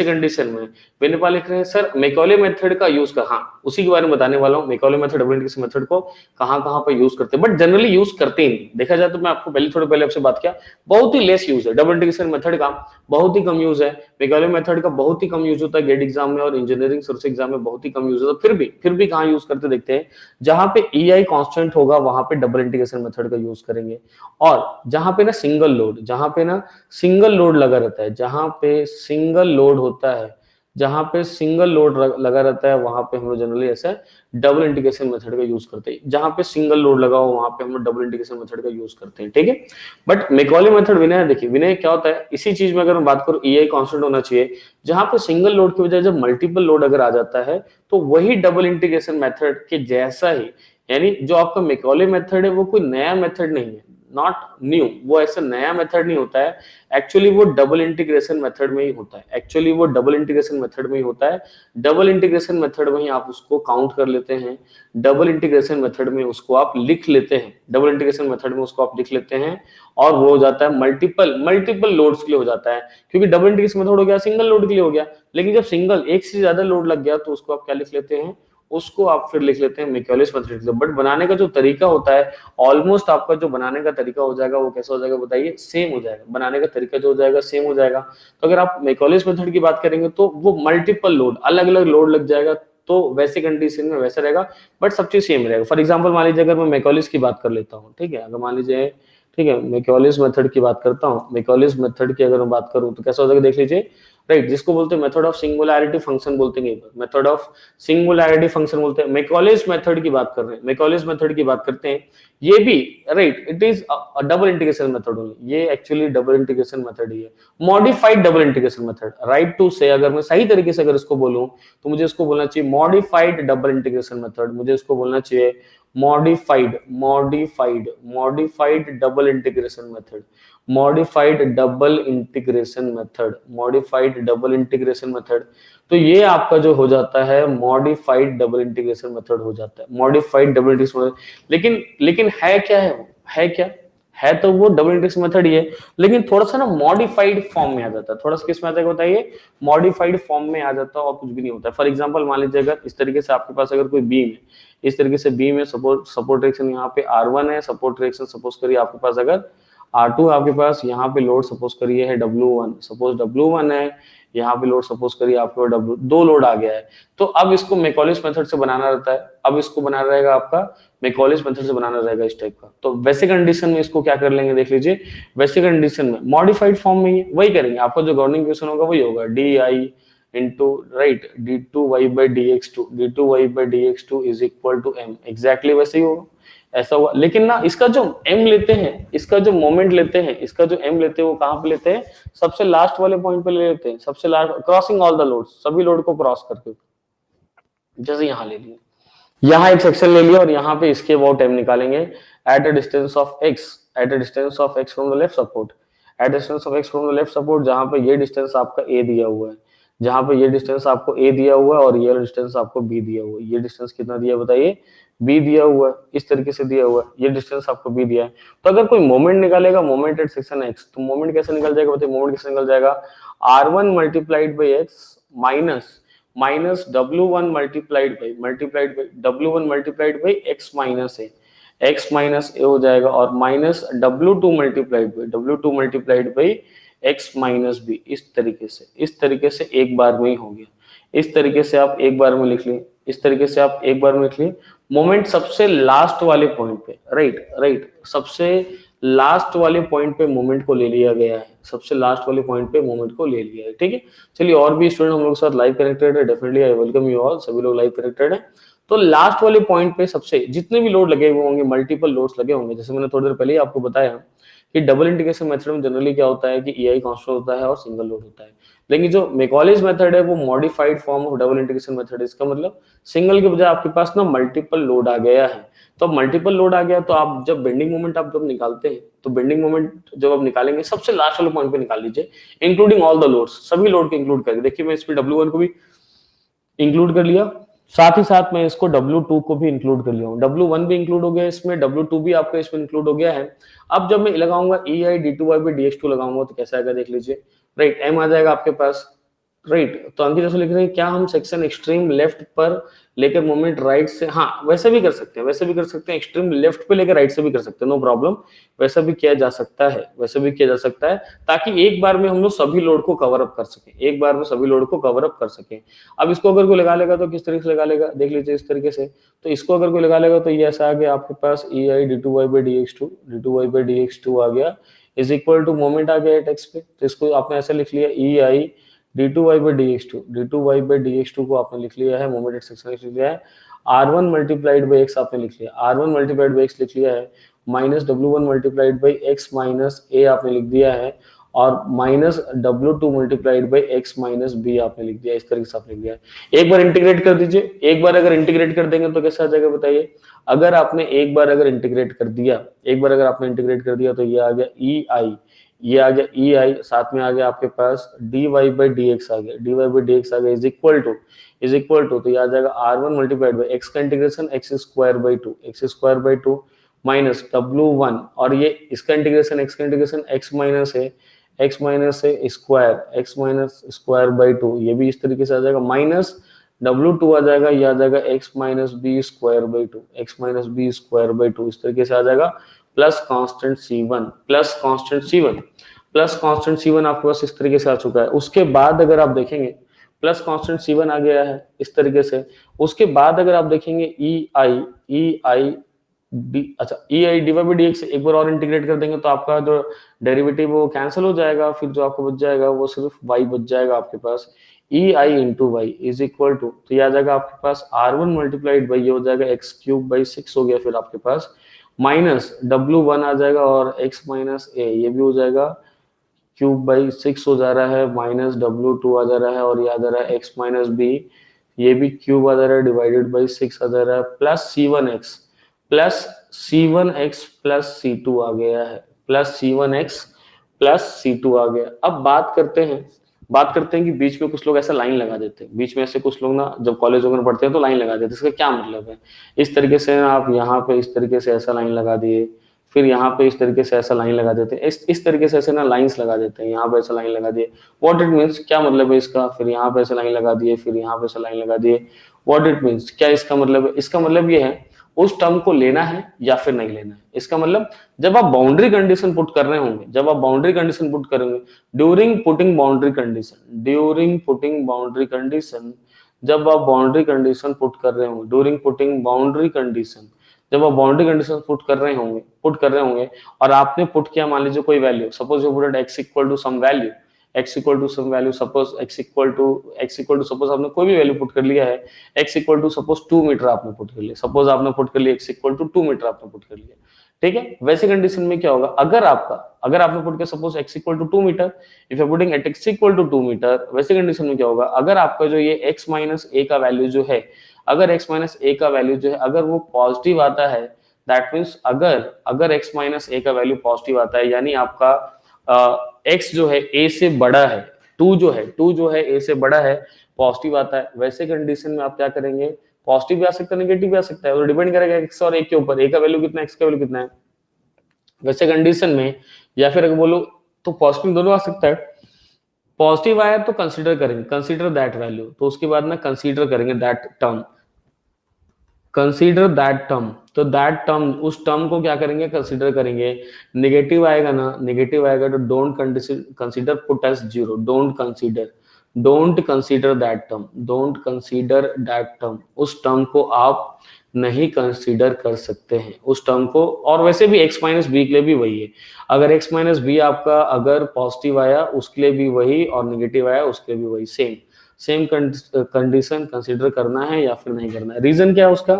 कंडीशन में वे नेपाल लिख रहे हैं सर मैकॉले मेथड का यूज कर, हाँ उसी के बारे में बताने वाला हूँ, Macaulay method double integration method को कहाँ पे यूज करते हैं, बट जनरली यूज करते ही नहीं। देखा जाए तो मैं आपको थोड़े पहले आपसे बात किया, बहुत ही लेस यूज है डबल इंटीग्रेशन मेथड का, बहुत ही कम यूज है, मैकॉले मेथड का बहुत ही कम यूज होता है गेट एग्जाम में और इंजीनियरिंग सोर्स एग्जाम में बहुत ही कम यूज होता है। फिर भी कहाँ यूज करते देखते हैं, जहां पे EI कांस्टेंट होगा वहां पे डबल इंटीग्रेशन मेथड का यूज करेंगे, और जहां पे ना सिंगल लोड लगा रहता है, जहां पे सिंगल लोड लगा रहता है वहां पे हम लोग जनरली ऐसा डबल इंटीग्रेशन मेथड का यूज करते हैं, जहां पे सिंगल लोड लगा हो वहां पे हम लोग डबल इंटीग्रेशन मेथड का यूज करते हैं, ठीक है। बट मैकॉले मेथड विनय क्या होता है, इसी चीज में अगर मैं बात करूं EI कांस्टेंट होना चाहिए, जहां पे सिंगल लोड की बजाय जब मल्टीपल लोड अगर आ जाता है तो वही डबल इंटीग्रेशन मेथड के जैसा ही, यानी जो आपका मैकॉले मेथड है वो कोई नया मेथड नहीं है, नॉट न्यू, वो ऐसा नया मेथड नहीं होता है, एक्चुअली वो डबल इंटीग्रेशन मेथड में ही होता है, डबल इंटीग्रेशन मेथड में ही आप उसको काउंट कर लेते हैं, डबल इंटीग्रेशन मेथड में उसको आप लिख लेते हैं, और वो हो जाता है मल्टीपल लोड्स के लिए हो जाता है, क्योंकि डबल इंटीग्रेशन मेथड हो गया सिंगल लोड के लिए हो गया, लेकिन जब एक से ज्यादा लोड लग गया तो उसको आप क्या लिख लेते हैं, उसको आप फिर लिख लेते हैं मैकॉलेस मेथड। बट बनाने का जो तरीका होता है, ऑलमोस्ट आपका जो बनाने का तरीका हो जाएगा वो कैसा हो जाएगा बताइए, सेम हो जाएगा, बनाने का तरीका जो हो जाएगा सेम हो जाएगा। तो अगर आप मैकॉलेस मेथड की बात करेंगे तो वो मल्टीपल लोड, अलग अलग लोड लग जाएगा, तो वैसे कंडीशन में वैसा रहेगा, बट सब चीज सेम रहेगा। फॉर एग्जाम्पल मान लीजिए अगर मैं मैकॉलेस की बात कर लेता हूँ, ठीक है, अगर मान लीजिए, ठीक है, मैकॉलेस मेथड की बात करता हूँ, मैकॉलेस मेथड की अगर मैं बात करूँ तो कैसा हो जाएगा देख लीजिए, राइट, जिसको बोलते हैं मेथड ऑफ सिंगुलैरिटी फंक्शन बोलते हैं, मेथड ऑफ सिंगुलैरिटी फंक्शन बोलते हैं। मैकॉलेस मेथड की बात कर रहे हैं, मैकॉलेस मेथड की बात करते हैं, ये भी right, it is a double integration method only, ये एक्चुअली डबल इंटीग्रेशन मेथड ही है, modified double integration method, right two से, अगर मैं सही तरीके से अगर इसको बोलूं तो मुझे इसको बोलना चाहिए मॉडिफाइड डबल इंटीग्रेशन मेथड, मुझे इसको बोलना चाहिए modified double integration method, modified double integration method. तो ये आपका जो हो जाता है मॉडिफाइड डबल इंटीग्रेशन मेथड हो जाता है, मॉडिफाइड डबल इंटीग्रेशन। लेकिन है क्या, है तो वो डबल इंटीग्रेशन मेथड ही है, लेकिन थोड़ा सा ना मॉडिफाइड फॉर्म में आ जाता है। थोड़ा सा किस में आ जाएगा बताइए, मॉडिफाइड फॉर्म में आ जाता है और कुछ भी नहीं होता है। फॉर एग्जांपल मान लीजिए अगर इस तरीके से आपके पास अगर कोई बीम है, इस तरीके से बीम है, सपोर्ट डायरेक्शन यहाँ पे R1 है, सपोर्ट डायरेक्शन सपोज करिए आपके पास अगर R2 आपके पास, यहाँ पे लोड सपोज करिए है W1, सपोज W1 है, यहाँ पे लोड सपोज करिए आपको W, दो लोड आ गया है। तो अब इसको मैकॉलिस मेथड से बनाना रहता है, अब इसको बनाना रहेगा आपका मैकॉलिस मेथड से बनाना रहेगा इस टाइप का। तो वैसे कंडीशन में इसको क्या कर लेंगे देख लीजिए, वैसे कंडीशन में मॉडिफाइड फॉर्म में ही वही करेंगे, आपका जो गवर्निंग क्वेश्चन होगा वही होगा, D I into right d2y/dx2 is equal to m, exactly वैसे ही होगा, ऐसा हुआ। लेकिन ना इसका जो m लेते हैं, इसका जो मोमेंट लेते हैं, इसका जो m लेते हैं वो कहां पे लेते हैं, सबसे लास्ट वाले पॉइंट पे ले लेते हैं, सबसे last crossing all the loads, सभी लोड को क्रॉस करके। जैसे यहां ले लिया, यहाँ एक सेक्शन ले लिया और यहाँ पे इसके अबाउट m निकालेंगे, at a distance of x, at a distance of x from the left support, at distance of x from the left support, जहां पे ये डिस्टेंस आपका a दिया हुआ है, जहां पे ये डिस्टेंस आपको a दिया हुआ है और ये डिस्टेंस आपको b दिया हुआ है। ये डिस्टेंस कितना दिया बताइए, b दिया हुआ है, इस तरीके से दिया हुआ है, ये डिस्टेंस आपको b दिया है। तो अगर कोई मोमेंट निकालेगा, मोमेंट एट सेक्शन x, तो मोमेंट कैसे निकल जाएगा बताइए, मोमेंट कैसे निकल जाएगा, r1 multiplied by x minus W1 multiplied by W1 multiplied by x minus A हो जाएगा, और minus W2 multiplied by x minus B. इस तरीके से एक बार में ही हो गया, इस तरीके से आप एक बार में लिख लिए, इस तरीके से आप एक बार में लिख लिए। मोमेंट सबसे लास्ट वाले पॉइंट पे, राइट सबसे लास्ट वाले पॉइंट पे मोमेंट को ले लिया गया है, सबसे लास्ट वाले पॉइंट पे मोमेंट को ले लिया है, ठीक है। चलिए और भी स्टूडेंट हम लोग के साथ लाइव कनेक्टेड है, definitely I welcome you all, सभी लोग लाइव कनेक्टेड है। तो लास्ट वाले पॉइंट पे सबसे जितने भी लोड लगे हुए होंगे, मल्टीपल लोड्स लगे होंगे, जैसे मैंने थोड़ी देर पहले ही आपको बताया कि डबल इंटीग्रेशन मेथड में जनरली क्या होता है कि EI कांस्टेंट होता है और सिंगल लोड होता है, लेकिन जो मैकॉलिस मेथड है वो modified form of double integration method है। इसका मतलब सिंगल के बजाय आपके पास ना मल्टीपल लोड आ गया है। तो अब मल्टीपल लोड आ गया तो आप जब बेंडिंग मोमेंट आप जब निकालते हैं, तो बेंडिंग मोमेंट जब आप निकालेंगे सबसे लास्ट वाले पॉइंट पे निकाल लीजिए, इंक्लूडिंग ऑल द लोड्स, सभी लोड को इंक्लूड करके। देखिए मैं इसमें W1 को भी इंक्लूड कर लिया, साथ ही साथ मैं इसको W2 को भी इंक्लूड कर लिया हूं, W1 भी इंक्लूड हो गया इसमें, W2 भी आपका इसमें इंक्लूड हो गया है। अब जब मैं लगाऊंगा EI d2y/dx2 लगाऊंगा तो कैसा आएगा देख लीजिए, राइट m आ जाएगा आपके पास, राइट। तो अंकित जैसे लिख रहे हैं क्या हम सेक्शन एक्सट्रीम लेफ्ट पर लेकर मोमेंट राइट से, हाँ वैसे भी कर सकते हैं, वैसे भी कर सकते हैं, एक्सट्रीम लेफ्ट पे लेकर राइट से भी कर सकते हैं, नो प्रॉब्लम, वैसा भी किया जा सकता है, वैसे भी किया जा सकता है, ताकि एक बार में हम लोग सभी लोड को कवर अप कर सकें, एक बार में सभी लोड को कवर अप कर सकें। अब इसको अगर कोई लगा लेगा तो किस तरीके से लगा लेगा देख लीजिए, इस तरीके से। तो इसको अगर कोई लगा लेगा तो ये ऐसा आ गया आपके पास EI d2y/dx2 आ गया, इज इक्वल टू मोमेंट आ गया टेक्स्ट पे, तो इसको आपने ऐसे लिख लिया EI d2y/dx2 को आपने लिख लिया है, मोमेंट एट सेक्शन लिख लिया है, R1 मल्टीप्लाइड बाई x आपने लिख लिया, R1 मल्टीप्लाइड बाई x लिख लिया है, minus W1 multiplied by x minus a आपने लिख दिया है, और minus W2 multiplied by x minus b आपने लिख दिया, इस तरीके से आपने लिख दिया। एक बार इंटीग्रेट कर दीजिए, एक बार अगर इंटीग्रेट कर देंगे तो कैसा आ जाएगा बताइए, अगर आपने एक बार अगर इंटीग्रेट कर दिया, एक बार अगर आपने इंटीग्रेट कर दिया तो ये आ गया EI, ये आ गया EI, साथ में आ गया आपके पास dy/dx आ गया, dy/dx आ गया इज इक्वल टू तो ये आ जाएगा R1 मल्टीप्लाइड बाई x का इंटीग्रेशन x² माइनस W1, और ये इसका इंटीग्रेशन x का इंटीग्रेशन x माइनस है स्क्वायर बाई 2, ये भी इस तरीके से आ जाएगा, माइनस W2 आ जाएगा, ये आ जाएगा x minus B square by 2, इस तरीके से आ जाएगा, प्लस कांस्टेंट C1 आपके पास इस तरीके से आ चुका है। उसके बाद अगर आप देखेंगे प्लस कांस्टेंट C1 आ गया है इस तरीके से, उसके बाद अगर आप देखेंगे EI dy/dx एक बार और इंटीग्रेट कर देंगे तो आपका जो डेरिवेटिव वो कैंसिल हो जाएगा, फिर जो आपको बच जाएगा वो सिर्फ y बच जाएगा आपके पास, EI into Y is equal to, तो ये आ जाएगा आपके पास R1 मल्टीप्लाइड बाई ये हो जाएगा x³/6 हो गया, फिर आपके पास माइनस W1 आ जाएगा और x माइनस a, ये भी हो जाएगा क्यूब/6 हो जा रहा है, माइनस W2 आ जा रहा है, और ये आ जा रहा है x माइनस b, ये भी क्यूब आ जा रहा है डिवाइडेड बाई 6 आ जा रहा है, प्लस C1x प्लस C2 आ गया है, प्लस C1x प्लस C2 आ गया। अब बात करते हैं कि बीच में कुछ लोग ऐसा लाइन लगा देते हैं, बीच में ऐसे कुछ लोग ना जब कॉलेज वगैरह पढ़ते हैं तो लाइन लगा देते हैं, इसका क्या मतलब है, इस तरीके से आप यहाँ पे इस तरीके से ऐसा लाइन लगा दिए, फिर यहाँ पे इस तरीके से ऐसा लाइन लगा देते हैं, इस तरीके से ऐसे ना लाइंस लगा देते हैं, यहाँ पे ऐसा लाइन लगा दिए, व्हाट इट मीन्स, क्या मतलब है इसका, फिर यहाँ पे ऐसा लाइन लगा दिए, फिर यहाँ पे ऐसा लाइन लगा दिए, व्हाट इट मीन्स, क्या इसका मतलब है, इसका मतलब ये है उस टर्म को लेना है या फिर नहीं लेना है। इसका मतलब जब आप बाउंड्री कंडीशन पुट कर रहे होंगे, जब आप बाउंड्री कंडीशन पुट करेंगे, during putting boundary condition, during putting boundary condition, जब आप बाउंड्री कंडीशन पुट कर रहे होंगे, ड्यूरिंग पुटिंग बाउंड्री कंडीशन, जब आप बाउंड्री कंडीशन पुट कर रहे होंगे और आपने पुट किया मान लीजिए कोई value, suppose you put x equal to some value, x equal to some value, suppose x equal to suppose आपने कोई भी वैल्यू पुट कर लिया है, x equal to suppose 2 metre आपने पुट कर लिया, सपोज आपने पुट कर लिया x इक्वल टू 2 मीटर आपने पुट कर लिया, ठीक है। वैसे कंडीशन में क्या होगा, अगर आपने पुट किया suppose x equal to 2 metre, if you putting at x equal to 2 metre, वैसे कंडीशन में क्या होगा, अगर आपका जो ये x माइनस a का वैल्यू जो है, अगर x माइनस a का वैल्यू जो है अगर वो पॉजिटिव आता है, दैट मीन्स अगर x माइनस a का वैल्यू पॉजिटिव आता है, यानी आपका x जो है a से बड़ा है, 2 जो है a से बड़ा है, पॉजिटिव आता है, वैसे कंडीशन में आप क्या करेंगे, पॉजिटिव भी आ सकता है, नेगेटिव भी आ सकता है, तो डिपेंड करेगा x और a के ऊपर, a का वैल्यू कितना है, x का वैल्यू कितना है वैसे कंडीशन में, या फिर अगर बोलो तो पॉजिटिव दोनों आ सकता है, पॉजिटिव आया तो कंसीडर करेंगे, कंसीडर दैट वैल्यू, तो उसके बाद ना कंसीडर करेंगे that term, consider that term, तो दैट टर्म, उस टर्म को क्या करेंगे, कंसीडर करेंगे, नेगेटिव आएगा ना, नेगेटिव आएगा तो don't consider put as zero, don't consider that term, don't consider that term, उस टर्म को आप नहीं कंसीडर कर सकते हैं उस टर्म को। और वैसे भी x माइनस बी के लिए भी वही है, अगर x माइनस बी आपका अगर पॉजिटिव आया उसके लिए भी वही, और नेगेटिव आया उसके लिए भी वही, सेम कंडीशन कंसीडर करना है या फिर नहीं करना है। रीजन क्या है उसका,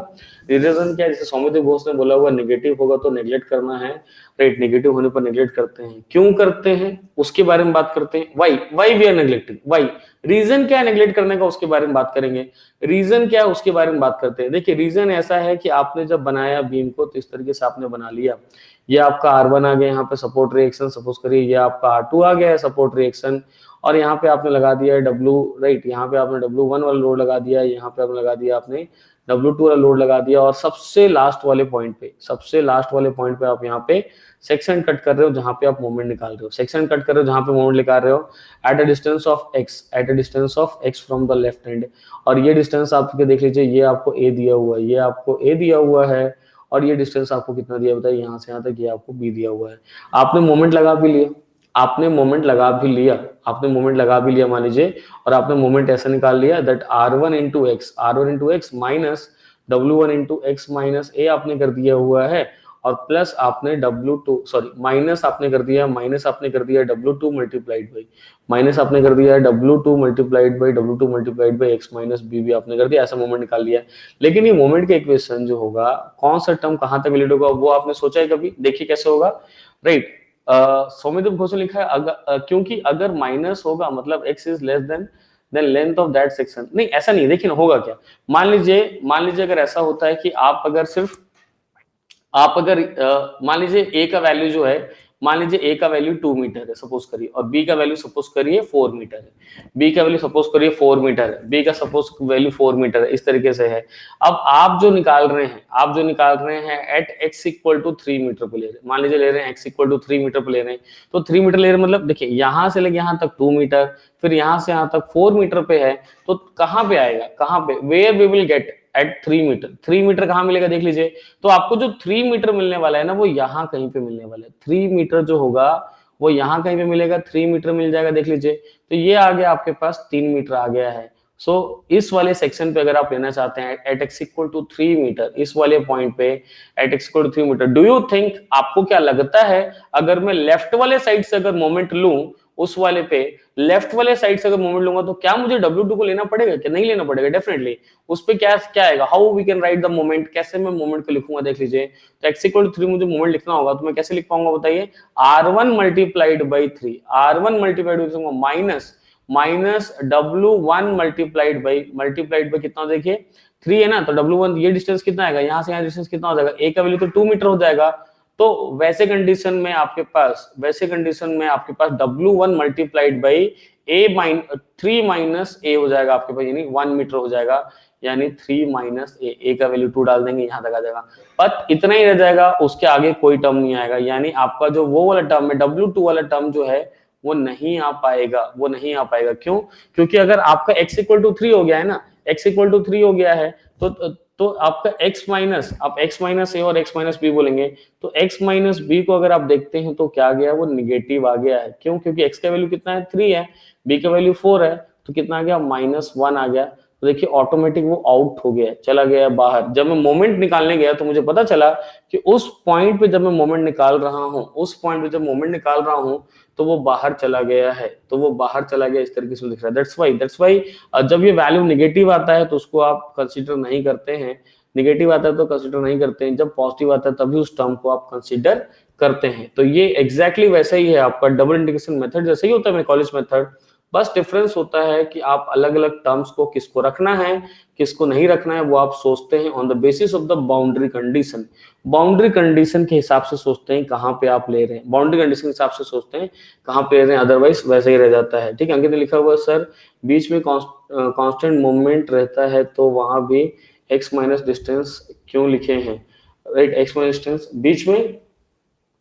रीजन क्या है, जैसे सौम्यदेव घोष ने बोला हुआ नेगेटिव होगा तो नेग्लेक्ट करना है, राइट, नेगेटिव होने पर नेग्लेक्ट करते हैं, क्यों करते हैं उसके बारे में बात करते हैं, why we are neglecting, why, reason क्या है नेग्लेक्ट करने का उसके बारे में बात करेंगे, रीजन क्या है उसके बारे में बात करते हैं। देखिए रीजन ऐसा है कि आपने जब बनाया बीम को तो इस तरीके से आपने बना लिया, ये आपका R1 आ गया यहाँ पे सपोर्ट रिएक्शन, सपोज करिए ये आपका R2 आ गया है सपोर्ट रिएक्शन, और यहाँ पे आपने लगा दिया है W, राइट, यहाँ पे आपने W1 वाला लोड लगा दिया, यहाँ पे आपने लगा दिया आपने W2 वाला लोड लगा दिया, और सबसे लास्ट वाले पॉइंट पे आप यहाँ पे सेक्शन कट कर रहे हो जहां पे आप मोमेंट निकाल रहे हो, सेक्शन कट कर रहे हो जहां पे मोमेंट निकाल रहे हो at a distance of x from the left hand, और ये डिस्टेंस आपके देख लीजिए, ये आपको a दिया हुआ है, ये आपको a दिया हुआ है, और ये डिस्टेंस आपको कितना दिया बताइए, यहाँ से यहाँ तक ये आपको b दिया हुआ है। आपने मोमेंट लगा भी लिया, मान लीजिए, और आपने मोमेंट ऐसा निकाल लिया that r1 into x minus w1 into x minus a आपने कर दिया हुआ है, और प्लस आपने माइनस आपने कर दिया W2 multiplied by x minus b भी आपने कर दिया, ऐसा मोमेंट निकाल लिया। लेकिन ये मोमेंट के इक्वेशन जो होगा, कौन सा टर्म कहां तक वैलिड होगा वो आपने सोचा है कभी, देखिए कैसे होगा, राइट, सौम्यदेव घोष ने लिखा है क्योंकि अगर माइनस होगा मतलब x is less than length of that section, नहीं ऐसा नहीं, देखिए ना होगा क्या, मान लीजिए अगर ऐसा होता है कि आप अगर मान लीजिए a का वैल्यू जो है, मान लीजिए a का वैल्यू 2 मीटर है सपोज करिए, और b का वैल्यू सपोज करिए 4 मीटर है, b का वैल्यू सपोज करिए 4 मीटर है, b का सपोज वैल्यू 4 मीटर है, इस तरीके से है। अब आप जो निकाल रहे हैं at x equal to 3 metre पे ले रहे हैं, मान लीजिए ले रहे हैं x इक्वल टू 3 मीटर पे ले रहे हैं, तो 3 मीटर ले रहे हैं मतलब देखिए यहाँ से लेके यहाँ तक 2 मीटर, फिर यहाँ से यहाँ तक 4 मीटर पे है, तो कहाँ पे आएगा, कहाँ पे, where we will get at 3 metre कहाँ मिलेगा देख लीजिए, तो आपको जो 3 मीटर मिलने वाला है ना वो यहाँ कहीं पे मिलने वाला है, 3 मीटर जो होगा वो यहाँ कहीं पे मिलेगा, 3 मीटर मिल जाएगा देख लीजिए, तो ये आ गया आपके पास 3 मीटर आ गया है। सो इस वाले सेक्शन पे अगर आप लेना चाहते हैं at x equal to 3 metre, इस वाले पॉइंट पे at x equal to 3 metre, do you think, आपको क्या लगता है अगर मैं लेफ्ट वाले साइड से अगर मोमेंट लूं, उस वाले पे लेफ्ट वाले साइड से अगर मोमेंट लूंगा तो क्या मुझे W2 को लेना पड़ेगा क्या, नहीं लेना पड़ेगा, डेफिनेटली उस पे क्या आएगा, how we can write the moment, कैसे मैं मोमेंट को लिखूंगा देख लीजिए, तो x इक्वल टू 3 मुझे मोमेंट लिखना होगा तो मैं कैसे लिख पाऊंगा बताइए, r1 multiplied by 3 minus W1 multiplied by कितना देखिए 3 है ना, तो W1 ये डिस्टेंस कितना आएगा, यहाँ से यहाँ डिस्टेंस कितना हो जाएगा, a का वैल्यू तो 2 मीटर हो जाएगा, तो वैसे कंडीशन में आपके पास W1 multiplied by 3 minus a हो जाएगा आपके पास, यानी 1 मीटर हो जाएगा, यानी 3 माइनस ए का वैल्यू 2 डाल देंगे, यहाँ तक आ जाएगा, पर इतना ही रह जाएगा, उसके आगे कोई टर्म नहीं आएगा, यानी आपका जो वो वाला टर्म है W2 वाला टर्म जो है वो नहीं आ पाएगा, वो नहीं आ पाएगा। क्यों? क्योंकि अगर आपका x इक्वल टू 3 हो गया है ना, x इक्वल टू 3 हो गया है तो आपका x माइनस, आप x माइनस ए और x माइनस बी बोलेंगे, तो x माइनस बी को अगर आप देखते हैं तो क्या आ गया, वो निगेटिव आ गया है। क्यों? क्योंकि x का वैल्यू कितना है 3 है, b का वैल्यू 4 है, तो कितना आ गया -1 आ गया। तो देखिए ऑटोमेटिक वो आउट हो गया, चला गया बाहर। जब मैं मोमेंट निकालने गया तो मुझे पता चला कि उस पॉइंट पे जब मैं मोमेंट निकाल रहा हूं, उस पॉइंट पे जब मोमेंट निकाल रहा हूं तो वो बाहर चला गया है, तो वो बाहर चला गया, इस तरीके से दिख रहा है। दैट्स व्हाई जब ये वैल्यू निगेटिव आता है तो उसको आप कंसीडर नहीं करते हैं, निगेटिव आता है तो कंसीडर नहीं करते हैं, जब पॉजिटिव आता है तभी उस टर्म को आप कंसीडर करते हैं। तो ये एग्जैक्टली वैसा ही है आपका डबल इंटीग्रेशन मेथड, जैसे ही होता है मैकॉलिस मेथड, बस डिफरेंस होता है कि आप अलग अलग टर्म्स को किसको रखना है किसको नहीं रखना है वो आप सोचते हैं on the basis of the boundary condition. Boundary condition के हिसाब से सोचते हैं कहां पे आप ले रहे हैं, बाउंड्री कंडीशन के हिसाब से सोचते हैं कहां पे ले रहे हैं, अदरवाइज वैसे ही रह जाता है। ठीक है, अंकित ने लिखा हुआ सर बीच में कांस्टेंट मूवमेंट रहता है तो वहां भी x माइनस डिस्टेंस क्यों लिखे हैं? राइट, x माइनस डिस्टेंस बीच में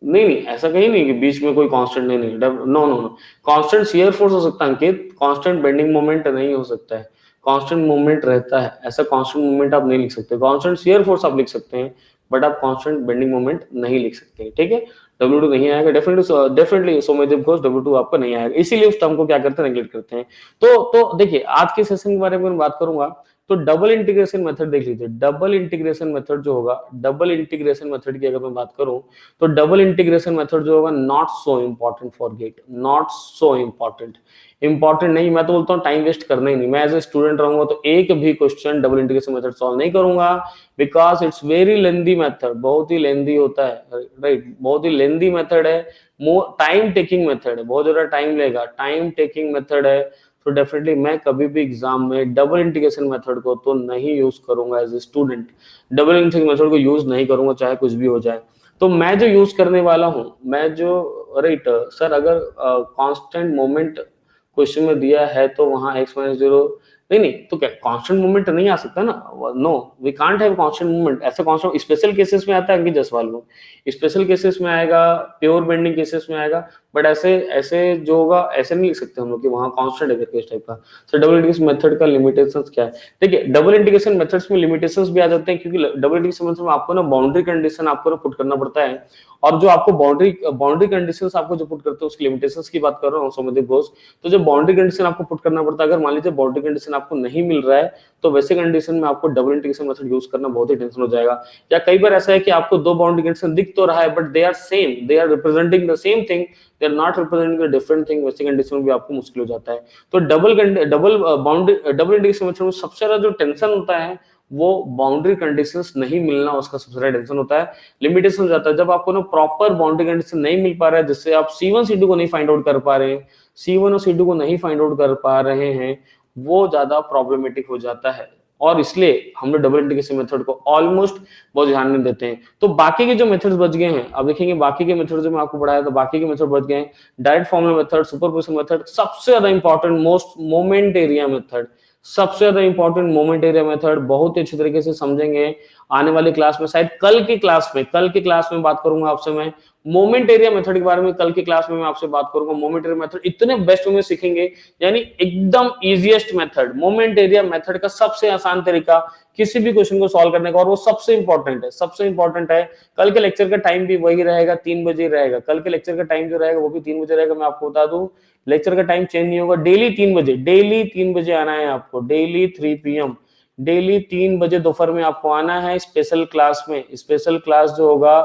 नहीं, नहीं ऐसा कहीं नहीं कि बीच में कोई कांस्टेंट नहीं, नहीं, no no no, constant shear force हो सकता है अंकित, कांस्टेंट बेंडिंग मोमेंट नहीं हो सकता है, कांस्टेंट मूवमेंट रहता है, ऐसा कांस्टेंट मूवमेंट आप नहीं लिख सकते, कांस्टेंट शियर फोर्स आप लिख सकते हैं बट आप कांस्टेंट बेंडिंग मोमेंट नहीं लिख सकते। ठीक है, W2 नहीं आएगा, डेफिनेटली सोमेदेव घोष W2 आपका नहीं आएगा, इसीलिए उस टर्म को क्या करते हैं, नेगलेक्ट करते हैं। तो देखिए आज के सेशन के बारे में बात करूंगा तो डबल इंटीग्रेशन मेथड देख लीजिए, डबल इंटीग्रेशन मेथड जो होगा, डबल इंटीग्रेशन मेथड की अगर मैं बात करूं तो डबल इंटीग्रेशन मेथड जो होगा not so important for GATE, not so important, important नहीं, मैं तो बोलता हूँ टाइम वेस्ट करना ही नहीं। मैं एज ए स्टूडेंट रहूंगा तो एक भी question double integration method solve नहीं करूंगा, because it's very lengthy method, बहुत ही लेंदी होता है, राइट, बहुत ही लेंदी मेथड है, मोर टाइम टेकिंग मेथड है, बहुत ज्यादा टाइम लेगा, टाइम टेकिंग मेथड है। तो डेफिनेटली मैं कभी भी एग्जाम में डबल इंटीग्रेशन मेथड को तो नहीं यूज करूंगा, as a student double integration method को यूज नहीं करूंगा चाहे कुछ भी हो जाए। तो मैं जो यूज करने वाला हूं, मैं जो, राइट सर अगर कांस्टेंट मोमेंट क्वेश्चन में दिया है तो वहां x माइनस 0, नहीं तो क्या कांस्टेंट मूवमेंट नहीं आ सकता ना, no we can't have constant movement, ऐसा कांस्टेंट स्पेशल केसेस में आता है अंकित जसवाल को, स्पेशल केसेस में आएगा, प्योर बेंडिंग केसेस में आएगा, बट ऐसे ऐसे जो होगा ऐसे नहीं लिख सकते हम लोग कि वहां कांस्टेंट है करके इस टाइप का। सर डबल इंटीग्रेशन मेथड का लिमिटेशंस क्या है? देखिए डबल इंटीग्रेशन मेथड्स में लिमिटेशंस भी आ जाते हैं, क्योंकि डबल इंटीग्रेशन मेथड में आपको ना बाउंड्री कंडीशन आपको ना पुट करना पड़ता है, और जो आपको बाउंड्री कंडीशंस आपको जो पुट करते हैं उसकी लिमिटेशंस की बात कर रहा हूं सौम्यदेव घोष। तो जो बाउंड्री कंडीशन आपको पुट करना पड़ता है, अगर मान लीजिए बाउंड्री कंडीशन आपको नहीं मिल रहा है तो वैसे कंडीशन में आपको डबल इंटीग्रेशन मेथड यूज करना बहुत ही टेंशन हो जाएगा। या कई बार ऐसा है कि आपको दो बाउंड्री कंडीशन दिख तो रहा है but they are same, they are representing the same thing, they are not representing the different thing, वैसे कंडीशन में भी आपको मुश्किल हो जाता है। तो डबल इंटीग्रेशन मेथड में सबसे ज्यादा जो टेंशन होता है वो बाउंड्री कंडीशंस नहीं मिलना, उसका सबसे ज्यादा टेंशन होता है, लिमिटेशन हो जाता है। जब आपको ना प्रॉपर बाउंड्री कंडीशन नहीं मिल पा रहा है, जिससे आप C1 C2 को नहीं फाइंड आउट कर पा रहे हैं, C1 और C2 को नहीं फाइंड आउट कर पा रहे हैं, वो ज्यादा प्रॉब्लमेटिक हो जाता है, और इसलिए हम लोग डबल इंटीग्रेशन मेथड को ऑलमोस्ट बहुत ध्यान नहीं देते हैं। तो बाकी के जो मेथड्स बच गए हैं, अब देखेंगे बाकी के मेथड जो मैं आपको पढ़ाया था, बाकी के मेथड बच गए हैं, direct formula method, superposition method, सबसे ज्यादा important most moment area method, सबसे ज्यादा इंपॉर्टेंट मोमेंट एरिया मेथड बहुत ही अच्छी तरीके से समझेंगे आने वाली क्लास में, शायद कल की क्लास में बात करूंगा आपसे मैं मोमेंट एरिया मेथड के बारे में, कल की क्लास में मैं आपसे बात करूंगा मोमेंट एरिया मेथड, इतने बेस्ट वे में सीखेंगे, यानी एकदम easiest method, moment area method का सबसे आसान तरीका किसी भी क्वेश्चन को सॉल्व करने का, और वो सबसे इंपॉर्टेंट है, सबसे इंपॉर्टेंट है। कल के लेक्चर का टाइम भी वही रहेगा, 3 बजे रहेगा, कल के लेक्चर का टाइम जो रहेगा वो भी 3 बजे रहेगा। मैं आपको बता दूं लेक्चर का टाइम चेंज नहीं होगा, डेली 3 बजे, डेली 3 बजे आना है आपको, डेली 3 PM, डेली 3 बजे दोपहर में आपको आना है स्पेशल क्लास में। स्पेशल क्लास जो होगा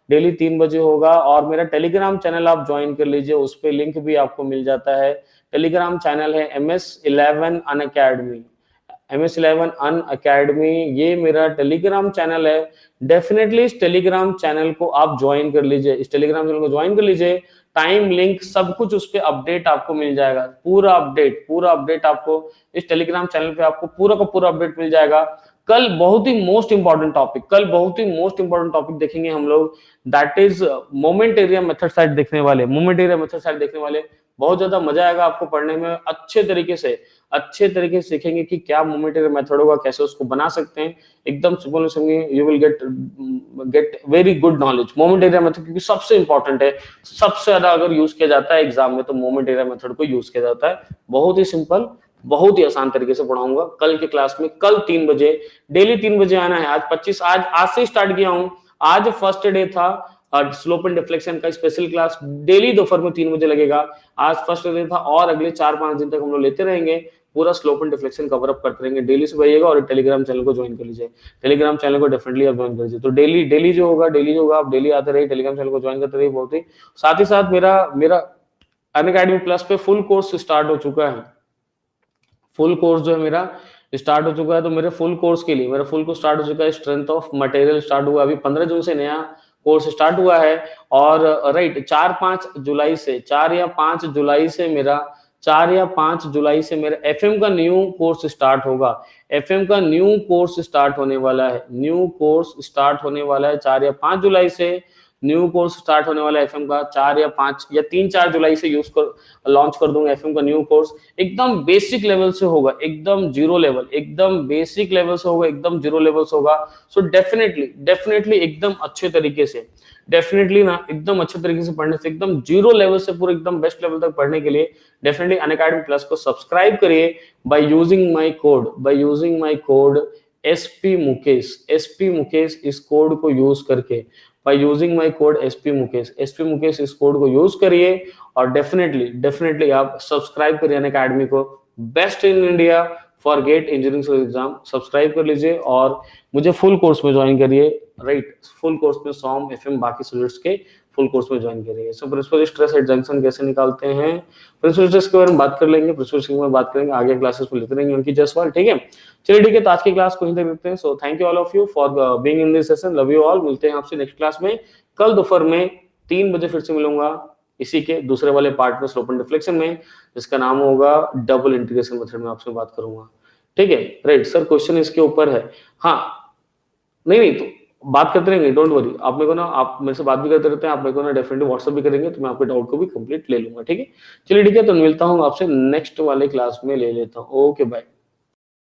डेली 3 बजे होगा, और मेरा टेलीग्राम चैनल आप ज्वाइन कर लीजिए, उस पर लिंक भी आपको मिल जाता है। टेलीग्राम चैनल है MS11 अनअकैडमी, MS11 अन अकेडमी, ये मेरा टेलीग्राम चैनल है। डेफिनेटली इस टेलीग्राम चैनल को आप ज्वाइन कर लीजिए, इस टेलीग्राम चैनल को ज्वाइन कर लीजिए, टाइम लिंक सब कुछ उस पे अपडेट आपको मिल जाएगा, पूरा अपडेट आपको इस टेलीग्राम चैनल पे आपको पूरा का पूरा अपडेट मिल जाएगा। कल बहुत ही मोस्ट इंपॉर्टेंट टॉपिक देखेंगे हम लोग, that is moment area method side देखने वाले, बहुत ज्यादा मजा आएगा आपको पढ़ने में, अच्छे तरीके से सीखेंगे कि क्या मोमेंट एरिया मेथड होगा, कैसे उसको बना सकते हैं, एकदम सिंपल समझिए, you will get very good knowledge. Moment area method क्योंकि सबसे इंपॉर्टेंट है, सबसे ज्यादा अगर यूज किया जाता है एग्जाम में तो मोमेंट एरिया मेथड को यूज किया जाता है। बहुत ही सिंपल, बहुत ही आसान तरीके से पढ़ाऊंगा कल की क्लास में। कल 3 बजे, डेली 3 बजे आना है। आज 25, आज से स्टार्ट किया हूं, आज फर्स्ट डे था स्लोप एंड डिफ्लेक्शन का स्पेशल क्लास, डेली दोपहर में 3 बजे लगेगा। आज फर्स्ट डे था और अगले 4-5 दिन तक हम लोग लेते रहेंगे, पूरा slope and deflection cover up करते रहेंगे। डेली से आइएगा और टेलीग्राम चैनल को ज्वाइन कर लीजिए, टेलीग्राम चैनल को डेफिनेटली आप ज्वाइन कर लीजिए। तो डेली जो होगा आप डेली आते रहिए, टेलीग्राम चैनल को ज्वाइन करते रहिए। बहुत ही साथ ही साथ मेरा अनअकैडमी प्लस पे फुल कोर्स स्टार्ट हो चुका है, फुल कोर्स जो है मेरा स्टार्ट हो चुका है। तो मेरे फुल कोर्स के लिए मेरा फुल कोर्स स्टार्ट हो चुका है, स्ट्रेंथ ऑफ मटेरियल स्टार्ट हुआ अभी 15 जून से नया कोर्स स्टार्ट हुआ है। और राइट 4 या 5 जुलाई से मेरा एफएम का न्यू कोर्स स्टार्ट होगा। एफएम का न्यू कोर्स स्टार्ट होने वाला है, 4 या 5 जुलाई से न्यू कोर्स स्टार्ट होने वाला है एफएम का। 4 या 5 या 3-4 जुलाई से लॉन्च कर दूंगा एफएम का न्यू कोर्स। एकदम बेसिक लेवल से होगा, एकदम जीरो लेवल, एकदम बेसिक लेवल से होगा, एकदम जीरो लेवल से होगा। सो डेफिनेटली एकदम अच्छे तरीके से, एकदम अच्छे तरीके से पढ़ने से, एकदम जीरो लेवल से पूरे एकदम बेस्ट लेवल तक पढ़ने के लिए डेफिनेटली अनअकैडमी प्लस को सब्सक्राइब करिए by using my code SP Mukesh. इस कोड को यूज करके, by using my code SP Mukesh, इस कोड को यूज करिए और डेफिनेटली आप सब्सक्राइब करिए अनअकैडमी को, best in India for GATE engineering exam. Subscribe कर लीजिए और मुझे फुल कोर्स में ज्वाइन करिए, राइट, फुल कोर्स में सॉम एफएम बाकी सब्जेक्ट्स के फुल कोर्स में ज्वाइन करिए। So principal stress at junction कैसे निकालते हैं, प्रिंसिपल स्ट्रेस के बारे में बात कर लेंगे, प्रिंसिपल स्ट्रेस में बात करेंगे, आगे क्लासेस में लेते रहेंगे उनकी जसवाल, ठीक है। चलिए ठीक है, तो आज की क्लास को यहीं तक देखते हैं। So thank you all of you for being in this session, love you all. मिलते हैं आपसे नेक्स्ट क्लास में कल दोपहर में 3 बजे फिर से मिलूंगा इसी के दूसरे वाले पार्ट में स्लोप एंड डिफ्लेक्शन में, जिसका नाम होगा डबल इंटीग्रेशन मेथड में आपसे बात करूंगा, ठीक है। राइट सर, क्वेश्चन इसके ऊपर है, हाँ नहीं तो बात करते रहेंगे, डोंट वरी। आप मेरे को ना, आप मेरे से बात भी करते रहते हैं, आप मेरे को ना डेफिनेटली व्हाट्सएप भी करेंगे तो मैं आपके डाउट को भी कंप्लीट ले लूंगा, ठीक है। चलिए ठीक है, तो मिलता हूँ आपसे नेक्स्ट वाले क्लास में, ले लेता हूँ। Okay bye.